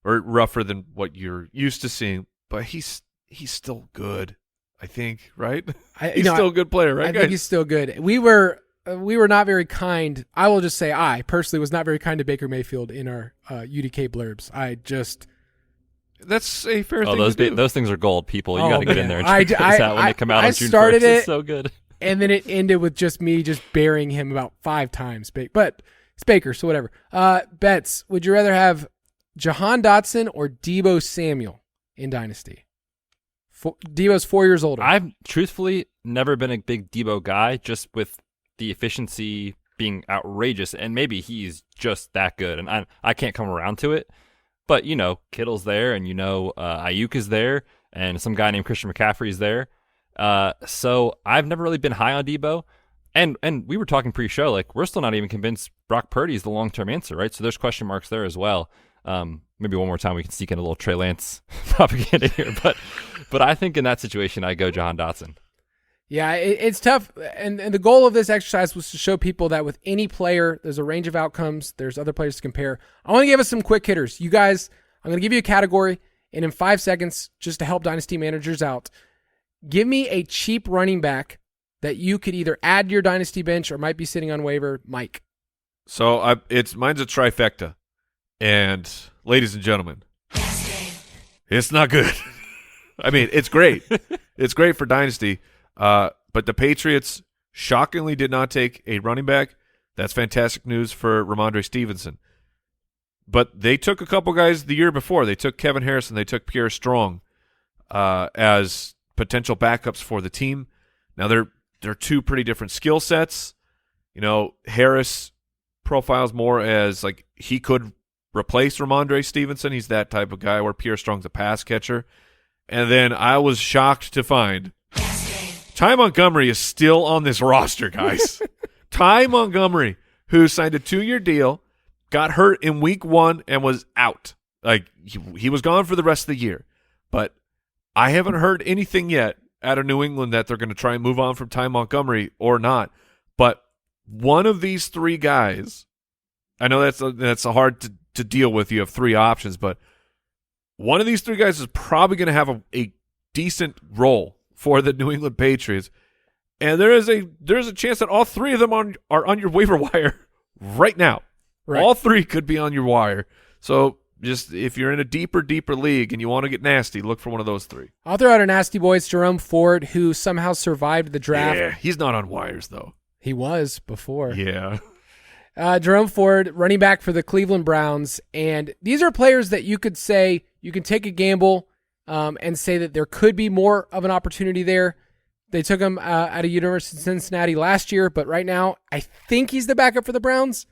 or rougher than what you're used to seeing. But he's still good, I think. Right? He's still a good player, right? I guys? think he's still good. We were not very kind. I will just say I personally was not very kind to Baker Mayfield in our UDK blurbs. That's a fair thing those to do. those things are gold, people. You got to get in there and I- check these I- out when they come out I on June 1st. started It's it. so good. And then it ended with just me just burying him about 5 times. But it's Baker, so whatever. Betz, would you rather have Jahan Dotson or Deebo Samuel in Dynasty? Deebo's 4 years older. I've truthfully never been a big Debo guy, just with the efficiency being outrageous, and maybe he's just that good, and I can't come around to it. But, Kittle's there, and Ayuk is there, and some guy named Christian McCaffrey is there. So I've never really been high on Debo. And we were talking pre-show, like, we're still not even convinced Brock Purdy is the long-term answer, right? So there's question marks there as well. Maybe one more time we can sneak in a little Trey Lance propaganda here. But I think in that situation, I go Jahan Dotson. Yeah, it's tough. And the goal of this exercise was to show people that with any player, there's a range of outcomes. There's other players to compare. I want to give us some quick hitters. You guys, I'm going to give you a category, and in 5 seconds, just to help Dynasty managers out, give me a cheap running back that you could either add to your Dynasty bench or might be sitting on waiver. Mike. So mine's a trifecta. And ladies and gentlemen, it's not good. I mean, it's great. It's great for Dynasty. But the Patriots shockingly did not take a running back. That's fantastic news for Ramondre Stevenson. But they took a couple guys the year before. They took Kevin Harris and they took Pierre Strong as potential backups for the team. Now they're two pretty different skill sets. Harris profiles more as like he could replace Ramondre Stevenson. He's that type of guy, where Pierre Strong's a pass catcher. And then I was shocked to find Ty Montgomery is still on this roster, guys. Ty Montgomery, who signed a 2-year deal, got hurt in week 1 and was out. Like, he was gone for the rest of the year. But I haven't heard anything yet out of New England that they're going to try and move on from Ty Montgomery or not. But one of these 3 guys, I know that's hard to deal with. You have 3 options, but one of these 3 guys is probably going to have a decent role for the New England Patriots, and there's a chance that all 3 of them are on your waiver wire right now. Right. All 3 could be on your wire. So just if you're in a deeper league and you want to get nasty, look for one of those 3. I'll throw out a nasty boy. It's Jerome Ford, who somehow survived the draft. Yeah, he's not on wires though. He was before. Yeah. Jerome Ford, running back for the Cleveland Browns, and these are players that you could say you can take a gamble and say that there could be more of an opportunity there. They took him out of University of Cincinnati last year, but right now I think he's the backup for the Browns.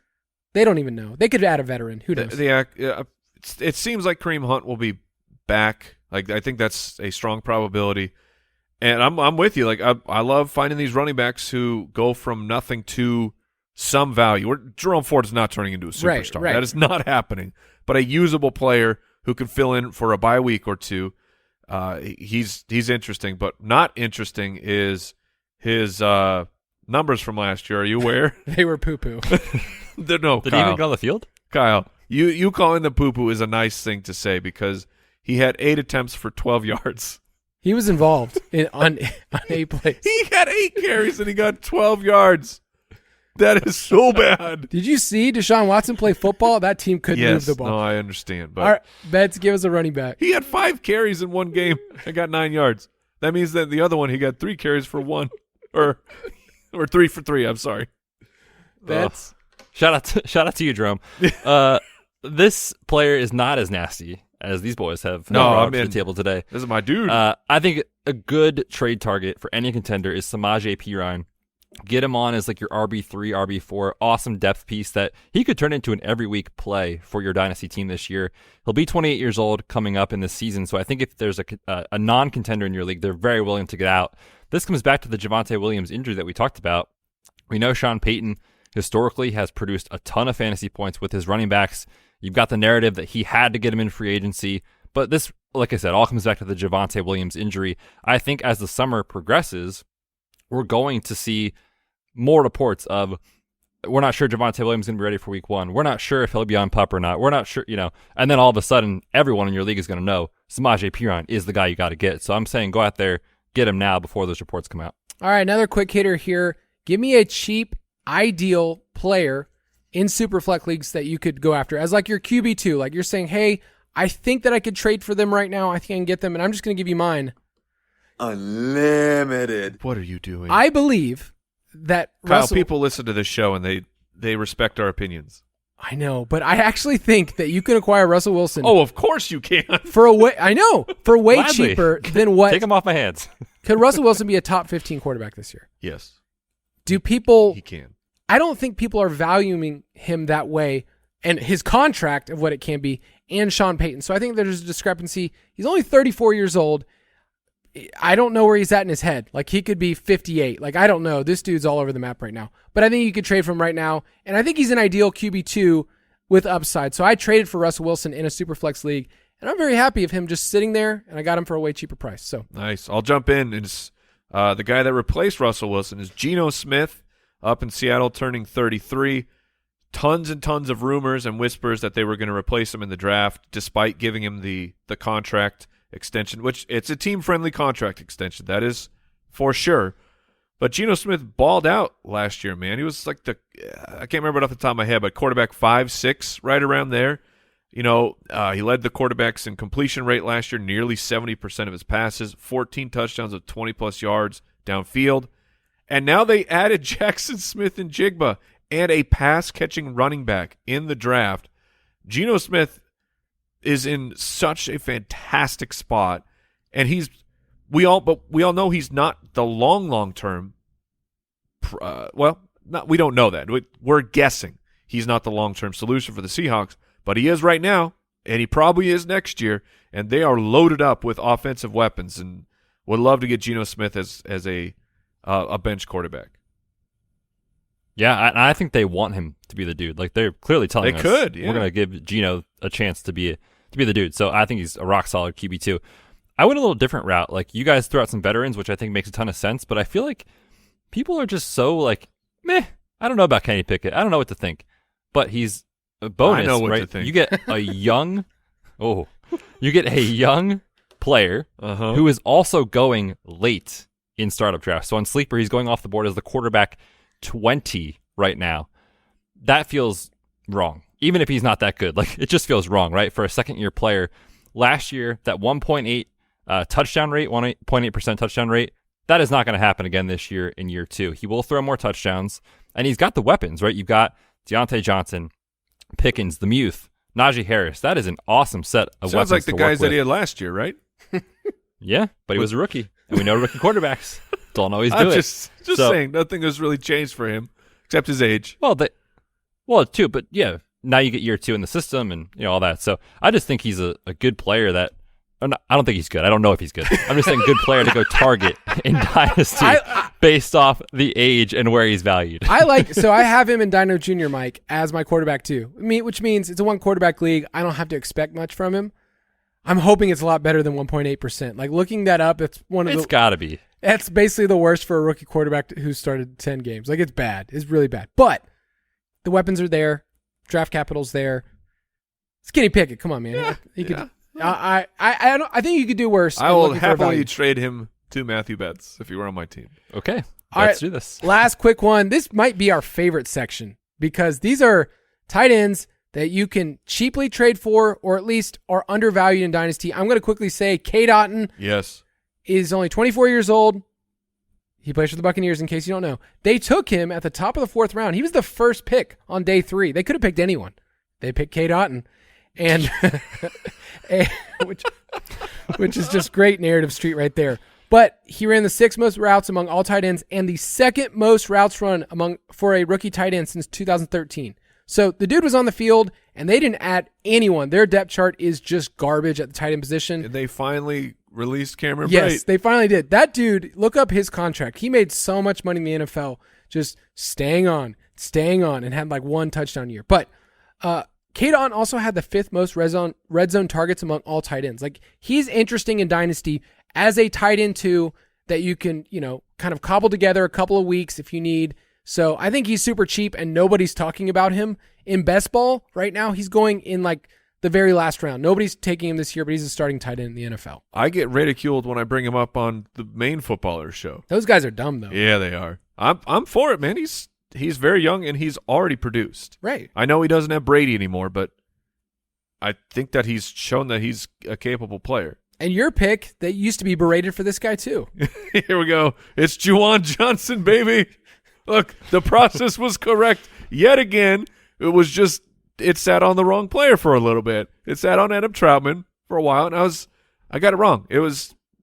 They don't even know. They could add a veteran. Who knows? It seems like Kareem Hunt will be back. Like, I think that's a strong probability. And I'm with you. Like, I love finding these running backs who go from nothing to some value. Jerome Ford is not turning into a superstar. Right. That is not happening. But a usable player who can fill in for a bye week or 2. He's interesting, but not interesting is his numbers from last year. Are you aware? They were poo-poo. Did he even get on the field? Kyle, you calling the poo-poo is a nice thing to say because he had 8 attempts for 12 yards. He was involved on 8 plays. He had 8 carries and he got 12 yards. That is so bad. Did you see Deshaun Watson play football? That team couldn't move the ball. No, I understand. But all right, Betz, give us a running back. He had 5 carries in one game and got 9 yards. That means that the other one he got 3 carries for 1, or 3 for 3. I'm sorry. Betz. Shout out to you, Jerome. This player is not as nasty as these boys have brought to the table today. This is my dude. I think a good trade target for any contender is Samaje Perine. Get him on as like your RB3, RB4, awesome depth piece that he could turn into an every week play for your dynasty team this year. He'll be 28 years old coming up in this season, so I think if there's a non-contender in your league, they're very willing to get out. This comes back to the Javonte Williams injury that we talked about. We know Sean Payton historically has produced a ton of fantasy points with his running backs. You've got the narrative that he had to get him in free agency. But this, like I said, all comes back to the Javonte Williams injury. I think as the summer progresses, we're going to see more reports of, we're not sure Javonte Williams is going to be ready for week 1. We're not sure if he'll be on PUP or not. We're not sure, and then all of a sudden, everyone in your league is going to know Samaje Perine is the guy you got to get. So I'm saying go out there, get him now before those reports come out. All right, another quick hitter here. Give me a cheap, ideal player in Superflex leagues that you could go after as like your QB2. Like you're saying, hey, I think that I could trade for them right now. I think I can get them, and I'm just going to give you mine. Unlimited. What are you doing? I believe that Kyle, Russell... people listen to this show and they respect our opinions. I know, but I actually think that you can acquire Russell Wilson. Oh, of course you can. For way Gladly. cheaper than what... Take him off my hands. Could Russell Wilson be a top 15 quarterback this year? Yes. Do people... He can. I don't think people are valuing him that way and his contract of what it can be and Sean Payton. So I think there's a discrepancy. He's only 34 years old. I don't know where he's at in his head. Like he could be 58. Like I don't know. This dude's all over the map right now. But I think you could trade for him right now. And I think he's an ideal QB2 with upside. So I traded for Russell Wilson in a Superflex league. And I'm very happy of him just sitting there, and I got him for a way cheaper price. So nice. I'll jump in. It's, the guy that replaced Russell Wilson is Geno Smith up in Seattle, turning 33. Tons and tons of rumors and whispers that they were going to replace him in the draft, despite giving him the contract extension, which it's a team-friendly contract extension. That is for sure. But Geno Smith balled out last year, man. He was like I can't remember it off the top of my head, but quarterback 5-6, right around there. He led the quarterbacks in completion rate last year, nearly 70% of his passes, 14 touchdowns of 20-plus yards downfield. And now they added Jackson Smith and Jigba and a pass-catching running back in the draft. Geno Smith is in such a fantastic spot, and we all know he's not the long term. We don't know that. We're guessing he's not the long-term solution for the Seahawks. But he is right now, and he probably is next year, and they are loaded up with offensive weapons and would love to get Geno Smith as a bench quarterback. Yeah, I think they want him to be the dude. Like they're clearly telling us we're going to give Geno a chance to be the dude. So I think he's a rock solid QB2. I went a little different route. Like you guys threw out some veterans, which I think makes a ton of sense, but I feel like people are just so like, meh, I don't know about Kenny Pickett. I don't know what to think. But he's a bonus, I know what right? to think. You get a young player who is also going late in startup drafts. So on Sleeper, he's going off the board as the quarterback 20 right now. That feels wrong. Even if he's not that good, like it just feels wrong, right? For a second-year player. Last year, that 1.8 touchdown rate, 1.8% touchdown rate, that is not going to happen again this year in year 2. He will throw more touchdowns, and he's got the weapons, right? You've got Deontay Johnson, Pickens, the Muth, Najee Harris. That is an awesome set of weapons. Sounds like the guys that with. he had last year, right? Yeah, but he was a rookie, and we know rookie quarterbacks don't always do I'm it. just saying, nothing has really changed for him except his age. Well, too, but yeah, now you get year 2 in the system and all that. So I just think he's a good player that. I don't think he's good. I don't know if he's good. I'm just saying good player to go target in Dynasty based off the age and where he's valued. So I have him in Dino Junior, Mike, as my quarterback too. Which means it's a one quarterback league. I don't have to expect much from him. I'm hoping it's a lot better than 1.8%. Like looking that up, it's got to be. That's basically the worst for a rookie quarterback who started 10 games. Like it's bad. It's really bad. But the weapons are there. Draft capital's there. It's Kenny Pickett. Come on, man. I think you could do worse. I will happily trade him to Matthew Betz if he were on my team. Okay, let's do this. Last quick one. This might be our favorite section because these are tight ends that you can cheaply trade for or at least are undervalued in Dynasty. I'm going to quickly say Cade Otton is only 24 years old. He plays for the Buccaneers in case you don't know. They took him at the top of the 4th round. He was the first pick on day 3. They could have picked anyone. They picked Cade Otton. And which is just great narrative street right there. But he ran the 6th most routes among all tight ends and the 2nd most routes run for a rookie tight end since 2013. So the dude was on the field and they didn't add anyone. Their depth chart is just garbage at the tight end position. And they finally released Cameron Brate. Yes, they finally did. That dude, look up his contract. He made so much money in the NFL just staying on, staying on and had like 1 touchdown a year. But Kadon also had the 5th most red zone targets among all tight ends. Like, he's interesting in Dynasty as a tight end too, that you can, kind of cobble together a couple of weeks if you need. So I think he's super cheap and nobody's talking about him in best ball right now. He's going in like the very last round. Nobody's taking him this year, but he's a starting tight end in the NFL. I get ridiculed when I bring him up on the main footballers show. Those guys are dumb though. Yeah, they are. I'm for it, man. He's very young and he's already produced. Right. I know he doesn't have Brady anymore, but I think that he's shown that he's a capable player. And your pick that used to be berated for this guy too. Here we go. It's Jahan Dotson, baby. Look, the process was correct yet again. It sat on the wrong player for a little bit. It sat on Adam Troutman for a while, and I got it wrong.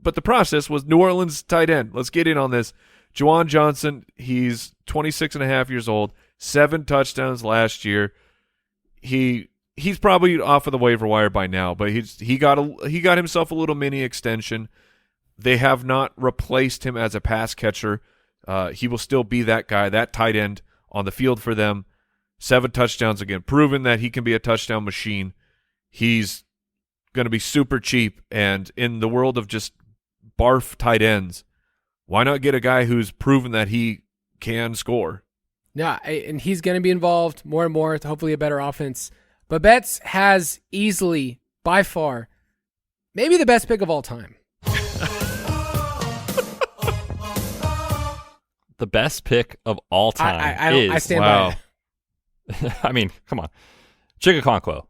But the process was New Orleans tight end. Let's get in on this. Jahan Dotson, he's 26 and a half years old, 7 touchdowns last year. He's probably off of the waiver wire by now, but he got himself a little mini extension. They have not replaced him as a pass catcher. He will still be that guy, that tight end on the field for them. 7 touchdowns again, proven that he can be a touchdown machine. He's going to be super cheap, and in the world of just barf tight ends, why not get a guy who's proven that he can score? Yeah, and he's going to be involved more and more with hopefully a better offense. But Betz has easily, by far, maybe the best pick of all time. The best pick of all time I stand by it. I mean, come on. Chigakonkwo.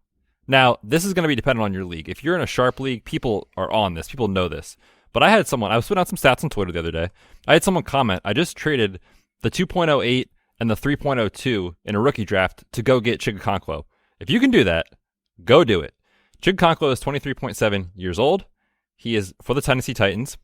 Now, this is going to be dependent on your league. If you're in a sharp league, people are on this. People know this. But I was putting out some stats on Twitter the other day. I had someone comment, I just traded the 2.08 and the 3.02 in a rookie draft to go get Chigakonkwo. If you can do that, go do it. Chigakonkwo is 23.7 years old. He is for the Tennessee Titans.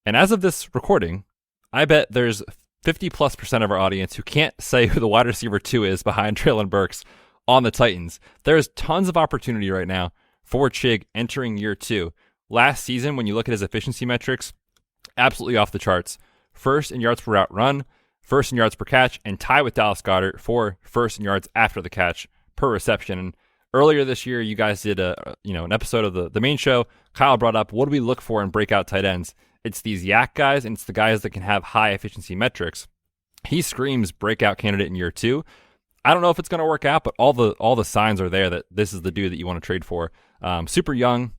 And as of this recording, I bet there's 50+% of our audience who can't say who the wide receiver 2 is behind Treylon Burks on the Titans. There's tons of opportunity right now for Chig entering year 2. Last season, when you look at his efficiency metrics, absolutely off the charts. First in yards per route run, first in yards per catch, and tie with Dallas Goedert for first in yards after the catch per reception. And earlier this year, you guys did an episode of the main show. Kyle brought up, what do we look for in breakout tight ends? It's these yak guys, and it's the guys that can have high efficiency metrics. He screams breakout candidate in year 2. I don't know if it's going to work out, but all the signs are there that this is the dude that you want to trade for. Super young,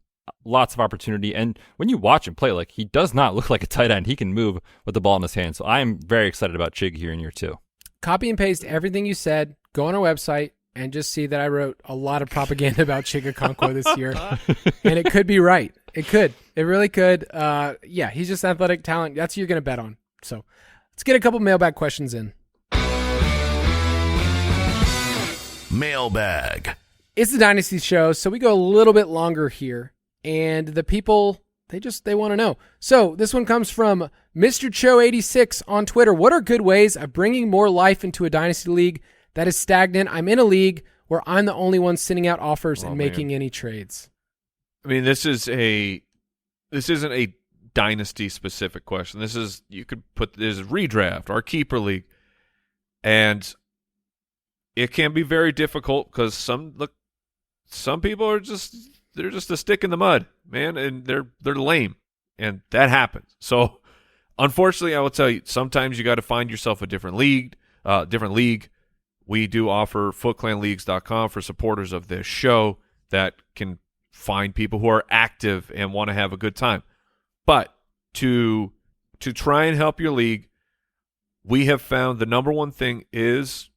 lots of opportunity, and when you watch him play, like, he does not look like a tight end. He can move with the ball in his hand. So I am very excited about Chig here in year 2. Copy and paste everything you said. Go on our website and just see that I wrote a lot of propaganda about Chigakonkwo this year, and it could be right. It could. It really could. Yeah, he's just athletic talent. That's who you're going to bet on. So let's get a couple mailbag questions in. Mailbag. It's the Dynasty show, so we go a little bit longer here, and the people, they want to know. So this one comes from Mr. Cho86 on Twitter. What are good ways of bringing more life into a Dynasty league that is stagnant? I'm in a league where I'm the only one sending out offers and making any trades. I mean, this isn't a Dynasty specific question. This is redraft, our keeper league, and it can be very difficult because some people are just a stick in the mud, man, and they're lame, and that happens. So, unfortunately, I will tell you, sometimes you got to find yourself a different league. We do offer FootClanLeagues.com for supporters of this show that can find people who are active and want to have a good time. But to try and help your league, we have found the number one thing is,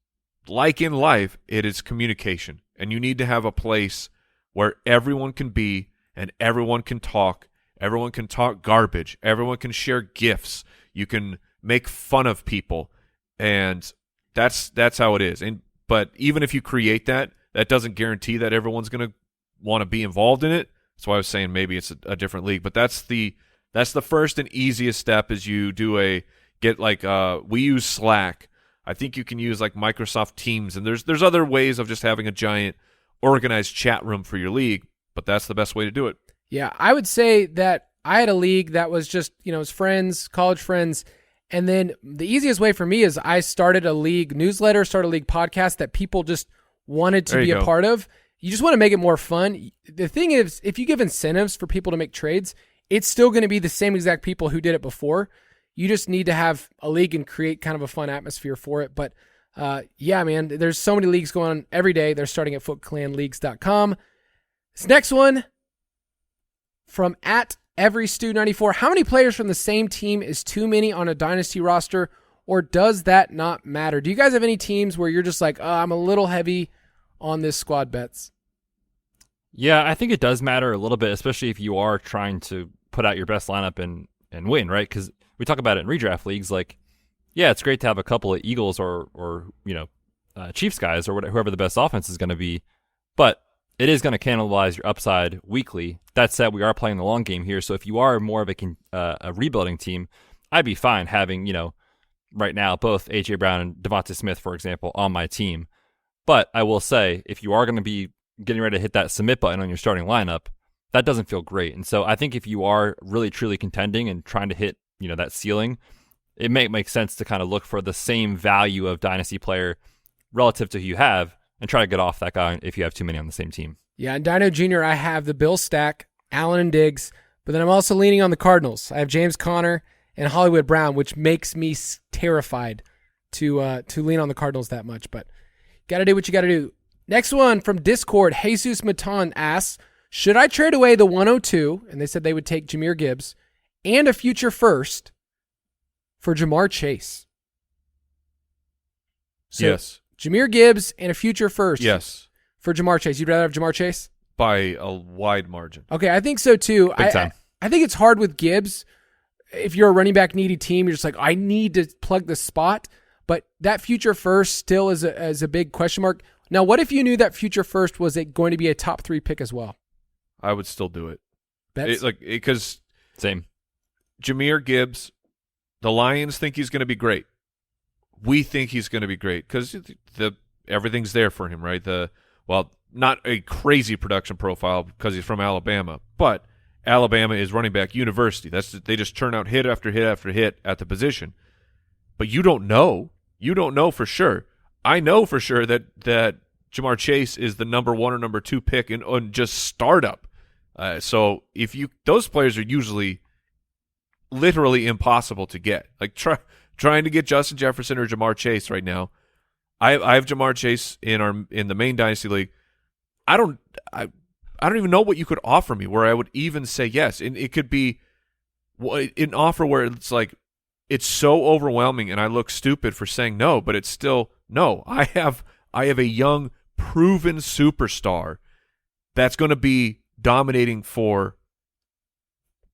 like in life, it is communication. And you need to have a place where everyone can be and everyone can talk. Everyone can talk garbage. Everyone can share gifts. You can make fun of people. And that's how it is. But even if you create that doesn't guarantee that everyone's going to want to be involved in it. That's why I was saying maybe it's a different league. But that's the first and easiest step is you do we use Slack. I think you can use like Microsoft Teams, and there's other ways of just having a giant organized chat room for your league, but that's the best way to do it. Yeah, I would say that I had a league that was just, it was friends, college friends, And then the easiest way for me is I started a league newsletter, started a league podcast that people just wanted to be a part of. You just want to make it more fun. The thing is, if you give incentives for people to make trades, it's still going to be the same exact people who did it before. You just need to have a league and create kind of a fun atmosphere for it. But yeah, man, there's so many leagues going on every day. They're starting at footclanleagues.com. This next one from @EveryStew94. How many players from the same team is too many on a dynasty roster, or does that not matter? Do you guys have any teams where you're just like, I'm a little heavy on this squad, Betz? Yeah, I think it does matter a little bit, especially if you are trying to put out your best lineup and win, right? Because we talk about it in redraft leagues. Like, yeah, it's great to have a couple of Eagles or Chiefs guys or whoever the best offense is going to be, but it is going to cannibalize your upside weekly. That said, we are playing the long game here, so if you are more of a rebuilding team, I'd be fine having, right now, both A.J. Brown and Devonta Smith, for example, on my team. But I will say, if you are going to be getting ready to hit that submit button on your starting lineup, that doesn't feel great. And so I think if you are really, truly contending and trying to hit, that ceiling, it may make sense to kind of look for the same value of dynasty player relative to who you have and try to get off that guy if you have too many on the same team. Yeah, and Dino Jr., I have the Bill stack, Allen and Diggs, but then I'm also leaning on the Cardinals. I have James Conner and Hollywood Brown, which makes me terrified to lean on the Cardinals that much. But got to do what you got to do. Next one from Discord, Jesus Matan asks, should I trade away the 102, and they said they would take Jahmyr Gibbs, and a future first for Jamar Chase? So, yes. Jahmyr Gibbs and a future first. Yes. For Jamar Chase. You'd rather have Jamar Chase? By a wide margin. Okay, I think so too. Big time. I think it's hard with Gibbs. If you're a running back needy team, you're just like, I need to plug the spot. But that future first still is a big question mark. Now, what if you knew that future first was going to be a top 3 pick as well? I would still do it. Because same. Jahmyr Gibbs, the Lions think he's going to be great. We think he's going to be great because everything's there for him, right? Not a crazy production profile because he's from Alabama, but Alabama is running back university. They just turn out hit after hit after hit at the position. But you don't know. You don't know for sure. I know for sure that Jamar Chase is the number 1 or number 2 pick on just startup. So those players are usually literally impossible to get. Like trying to get Justin Jefferson or Jamar Chase right now. I have Jamar Chase in the main dynasty league. I don't even know what you could offer me where I would even say yes. And it could be an offer where it's like it's so overwhelming and I look stupid for saying no, but it's still no. I have a young proven superstar that's going to be dominating for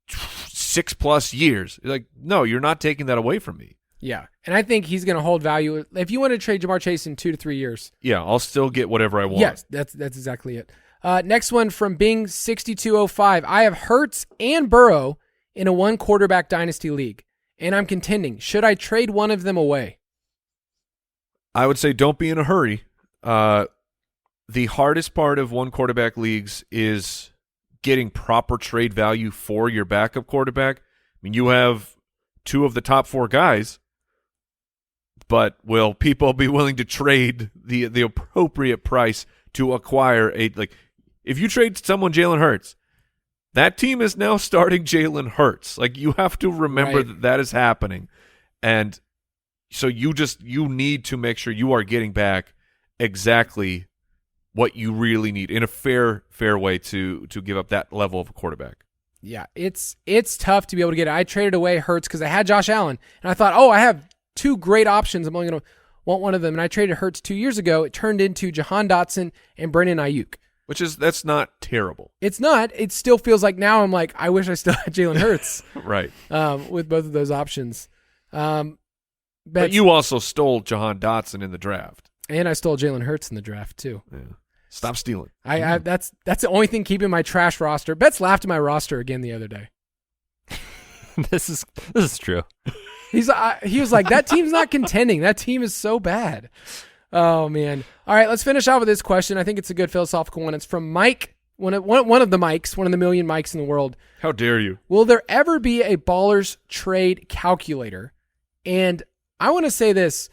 6+ years. Like, no, you're not taking that away from me. Yeah, and I think he's going to hold value. If you want to trade Jamar Chase in 2 to 3 years. Yeah, I'll still get whatever I want. Yes, that's exactly it. Next one from Bing6205. I have Hurts and Burrow in a 1-quarterback dynasty league, and I'm contending. Should I trade one of them away? I would say don't be in a hurry. The hardest part of 1-quarterback leagues is getting proper trade value for your backup quarterback. I mean, you have 2 of the top 4 guys, but will people be willing to trade the appropriate price to acquire if you trade someone Jalen Hurts, that team is now starting Jalen Hurts. Like, you have to remember that is happening. And so you need to make sure you are getting back exactly what you really need in a fair way to give up that level of a quarterback. Yeah, it's tough to be able to get it. I traded away Hurts because I had Josh Allen, and I thought, I have 2 great options. I'm only going to want one of them. And I traded Hurts 2 years ago. It turned into Jahan Dotson and Brandon Ayuk. That's not terrible. It's not. It still feels like now I'm like, I wish I still had Jalen Hurts. Right. With both of those options. But you also stole Jahan Dotson in the draft. And I stole Jalen Hurts in the draft too. Yeah. Stop stealing. That's the only thing keeping my trash roster. Betz laughed at my roster again the other day. This is true. He was like, that team's not contending. That team is so bad. Oh man. All right, let's finish off with this question. I think it's a good philosophical one. It's from Mike, one of the Mikes, one of the million Mikes in the world. How dare you? Will there ever be a Ballers trade calculator? And I want to say this.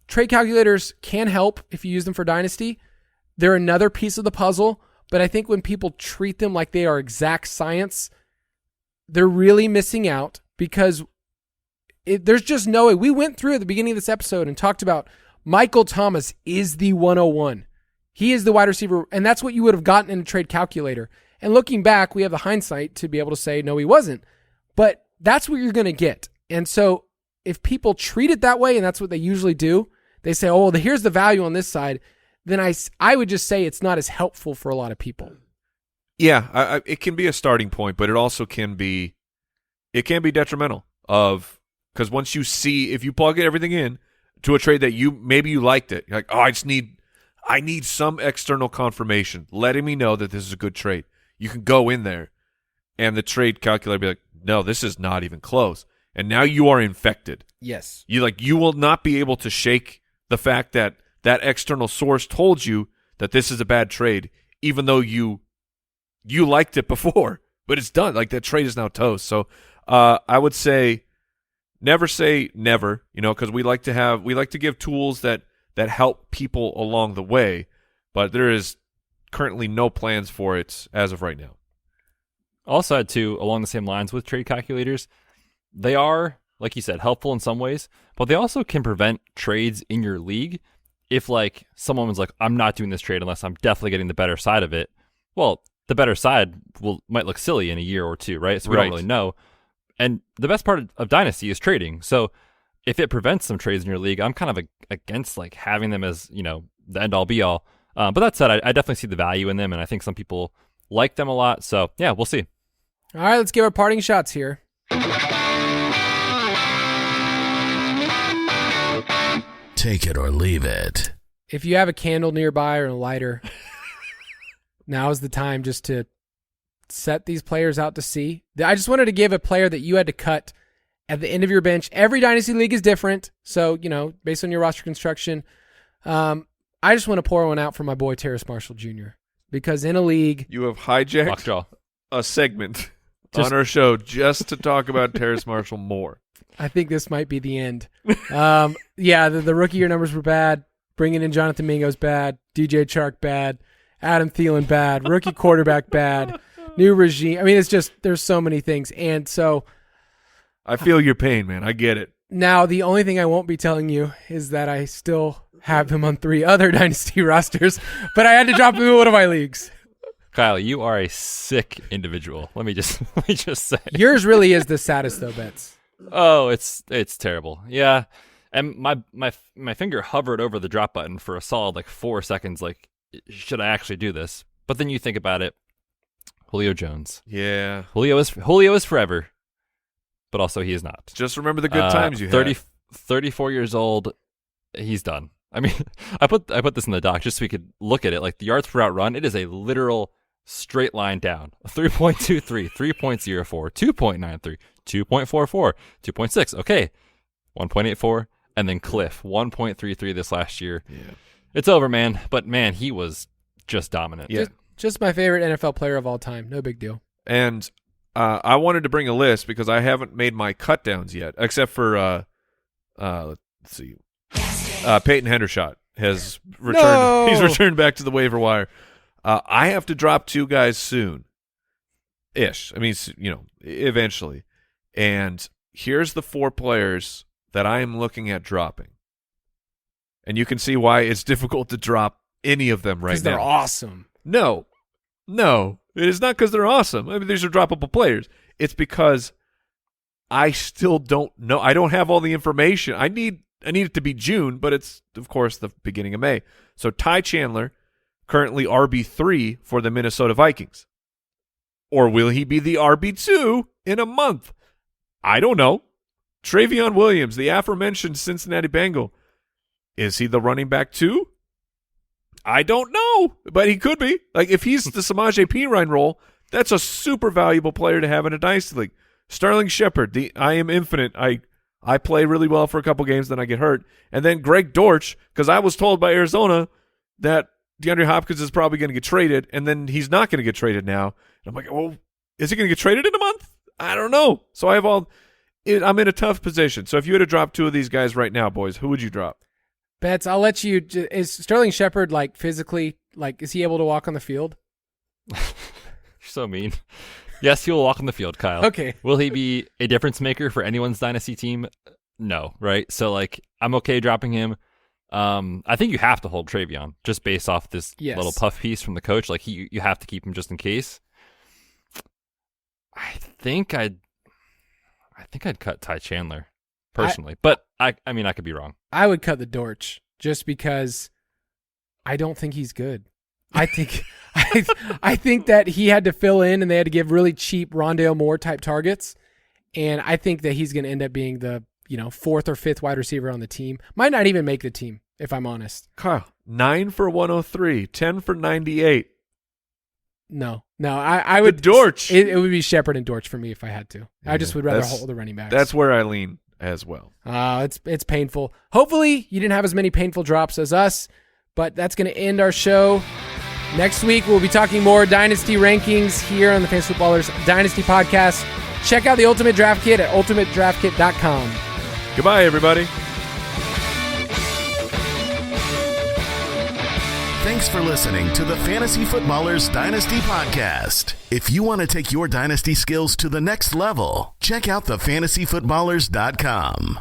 Trade calculators can help if you use them for Dynasty. They're another piece of the puzzle, but I think when people treat them like they are exact science, they're really missing out because there's just no way. We went through at the beginning of this episode and talked about Michael Thomas is the 101. He is the wide receiver, and that's what you would have gotten in a trade calculator. And looking back, we have the hindsight to be able to say, no, he wasn't. But that's what you're going to get. And so if people treat it that way, and that's what they usually do, they say, oh, well, here's the value on this side, then I would just say it's not as helpful for a lot of people. Yeah, it can be a starting point, but it also can be detrimental because once you see, if you plug everything in to a trade that maybe you liked it, you're like, oh, I need some external confirmation letting me know that this is a good trade. You can go in there and the trade calculator be like, no, this is not even close. And now you are infected. Yes. You will not be able to shake the fact that that external source told you that this is a bad trade, even though you liked it before, but it's done. Like that trade is now toast. So I would say never, because we like to give tools that help people along the way, but there is currently no plans for it as of right now. Also, too, along the same lines with trade calculators, they are, like you said, helpful in some ways, but they also can prevent trades in your league. If like someone was like, I'm not doing this trade unless I'm definitely getting the better side of it. Well, the better side might look silly in a year or two, right? So we don't really know. And the best part of Dynasty is trading. So if it prevents some trades in your league, I'm kind of against like having them as, the end all be all. But that said, I definitely see the value in them, and I think some people like them a lot. So yeah, we'll see. All right, let's give our parting shots here. Take it or leave it. If you have a candle nearby or a lighter, now is the time just to set these players out to sea. I just wanted to give a player that you had to cut at the end of your bench. Every Dynasty League is different, so, based on your roster construction, I just want to pour one out for my boy Terrace Marshall Jr. Because in a league... You have hijacked a segment on our show just to talk about Terrace Marshall more. I think this might be the end. The rookie year numbers were bad. Bringing in Jonathan Mingo's bad. DJ Chark bad. Adam Thielen bad. Rookie quarterback bad. New regime. I mean, it's just, there's so many things. And so... I feel your pain, man. I get it. Now, the only thing I won't be telling you is that I still have him on 3 other Dynasty rosters, but I had to drop him in one of my leagues. Kyle, you are a sick individual. Let me just say. Yours really is the saddest, though, Betz. Oh, it's terrible. Yeah. And my finger hovered over the drop button for a solid 4 seconds. Like, should I actually do this? But then you think about it. Julio Jones. Yeah. Julio is forever, but also he is not. Just remember the good times you had. 34 years old. He's done. I mean, I put this in the doc just so we could look at it. Like the yards per route run, it is a literal straight line down. 3.23, 3.04, 2.93, 2.44, 2.6. Okay. 1.84, and then Cliff, 1.33 this last year. Yeah. It's over, man. But, man, he was just dominant. Yeah. Just my favorite NFL player of all time. No big deal. And I wanted to bring a list because I haven't made my cut downs yet, except for, let's see, Peyton Hendershot has returned. No! He's returned back to the waiver wire. I have to drop 2 guys soon-ish. I mean, eventually. And here's the 4 players that I am looking at dropping. And you can see why it's difficult to drop any of them right now. Because they're awesome. No. It is not because they're awesome. I mean, these are droppable players. It's because I still don't know. I don't have all the information. I need it to be June, but it's, of course, the beginning of May. So Ty Chandler, currently RB3 for the Minnesota Vikings. Or will he be the RB2 in a month? I don't know. Travion Williams, the aforementioned Cincinnati Bengal. Is he the running back 2? I don't know, but he could be. Like, if he's the Samaje Perine role, that's a super valuable player to have in a Dynasty League. Sterling Shepard, I am infinite. I play really well for a couple games, then I get hurt. And then Greg Dortch, because I was told by Arizona that DeAndre Hopkins is probably going to get traded, and then he's not going to get traded now. And I'm like, well, is he going to get traded in a month? I don't know. So I have all I'm in a tough position. So if you had to drop two of these guys right now, boys, who would you drop? Betz, I'll let you. Is Sterling Shepard like physically, like, is he able to walk on the field? You're so mean. Yes, he will walk on the field, Kyle. Okay. Will he be a difference maker for anyone's dynasty team? No, right? So, like, I'm okay dropping him. I think you have to hold Travion just based off this little puff piece from the coach. Like, you have to keep him just in case. I think I'd cut Ty Chandler personally, but I mean, I could be wrong. I would cut the Dortch just because I don't think he's good. I think I think that he had to fill in and they had to give really cheap Rondale Moore type targets, and I think that he's going to end up being the fourth or fifth wide receiver on the team. Might not even make the team, if I'm honest. Kyle, 9 for 103, 10 for 98. No, I would. The Dortch. It would be Shepard and Dortch for me if I had to. Yeah, I just would rather hold the running backs. That's where I lean as well. It's painful. Hopefully you didn't have as many painful drops as us, but that's going to end our show. Next week we'll be talking more Dynasty Rankings here on the Fantasy Footballers Dynasty Podcast. Check out the Ultimate Draft Kit at ultimatedraftkit.com. Goodbye, everybody. Thanks for listening to the Fantasy Footballers Dynasty Podcast. If you want to take your dynasty skills to the next level, check out thefantasyfootballers.com.